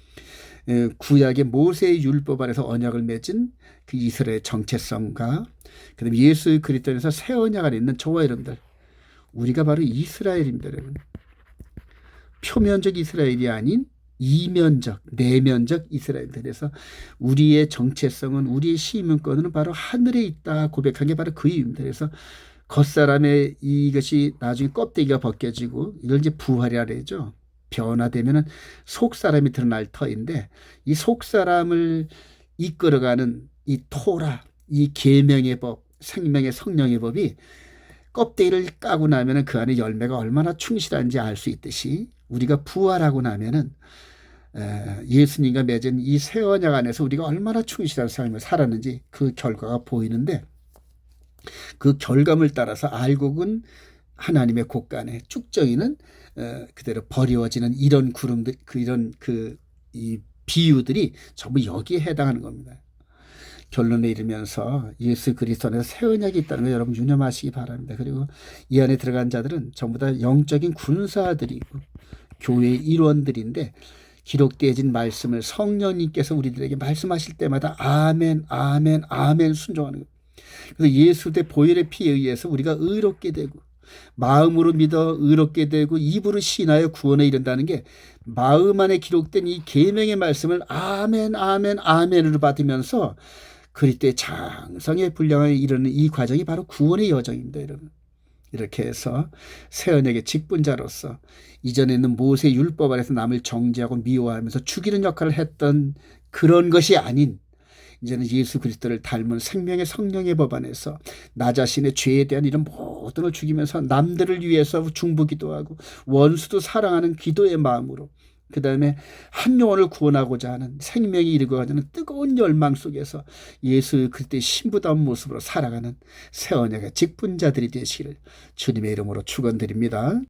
Speaker 1: 구약의 모세의 율법 안에서 언약을 맺은 그 이스라엘의 정체성과 그다음에 예수 그리스도 안에서 새 언약 안에 있는 저와 여러분들, 우리가 바로 이스라엘입니다, 여러분. 표면적 이스라엘이 아닌 이면적, 내면적 이스라엘입니다. 그래서 우리의 정체성은, 우리의 시민권은 바로 하늘에 있다 고백한 게 바로 그 이유입니다. 그래서 겉사람의 이것이 나중에 껍데기가 벗겨지고 이걸 이제 부활이라 그러죠. 변화되면은 속사람이 드러날 터인데, 이 속사람을 이끌어가는 이 토라, 이 계명의 법, 생명의 성령의 법이 껍데기를 까고 나면은 그 안에 열매가 얼마나 충실한지 알 수 있듯이, 우리가 부활하고 나면은 예수님과 맺은 이 새 언약 안에서 우리가 얼마나 충실한 삶을 살았는지 그 결과가 보이는데, 그 결과물 따라서 알곡은 하나님의 곳간에, 쭉정이는 그대로 버리워지는 이런 구름들, 이 비유들이 전부 여기에 해당하는 겁니다. 결론에 이르면서 예수 그리스도 안에서 새 언약이 있다는 걸 여러분 유념하시기 바랍니다. 그리고 이 안에 들어간 자들은 전부 다 영적인 군사들이고 교회의 일원들인데, 기록되어진 말씀을 성령님께서 우리들에게 말씀하실 때마다 아멘, 아멘, 아멘 순종하는 겁니다. 그래서 예수 대 보혈의 피에 의해서 우리가 의롭게 되고, 마음으로 믿어 의롭게 되고, 입으로 신하여 구원에 이른다는 게 마음 안에 기록된 이 계명의 말씀을 아멘, 아멘, 아멘으로 받으면서 그리스도의 장성의 분량에 이르는 이 과정이 바로 구원의 여정입니다, 여러분. 이렇게 해서 새 언약의 직분자로서 이전에는 모세 율법 안에서 남을 정죄하고 미워하면서 죽이는 역할을 했던 그런 것이 아닌, 이제는 예수 그리스도를 닮은 생명의 성령의 법 안에서 나 자신의 죄에 대한 이런 모든 걸 죽이면서 남들을 위해서 중보기도 하고 원수도 사랑하는 기도의 마음으로, 그 다음에 한 영혼을 구원하고자 하는 생명이 이르고자 하는 뜨거운 열망 속에서 예수 그리스도의 신부다운 모습으로 살아가는 새 언약의 직분자들이 되시기를 주님의 이름으로 축원드립니다.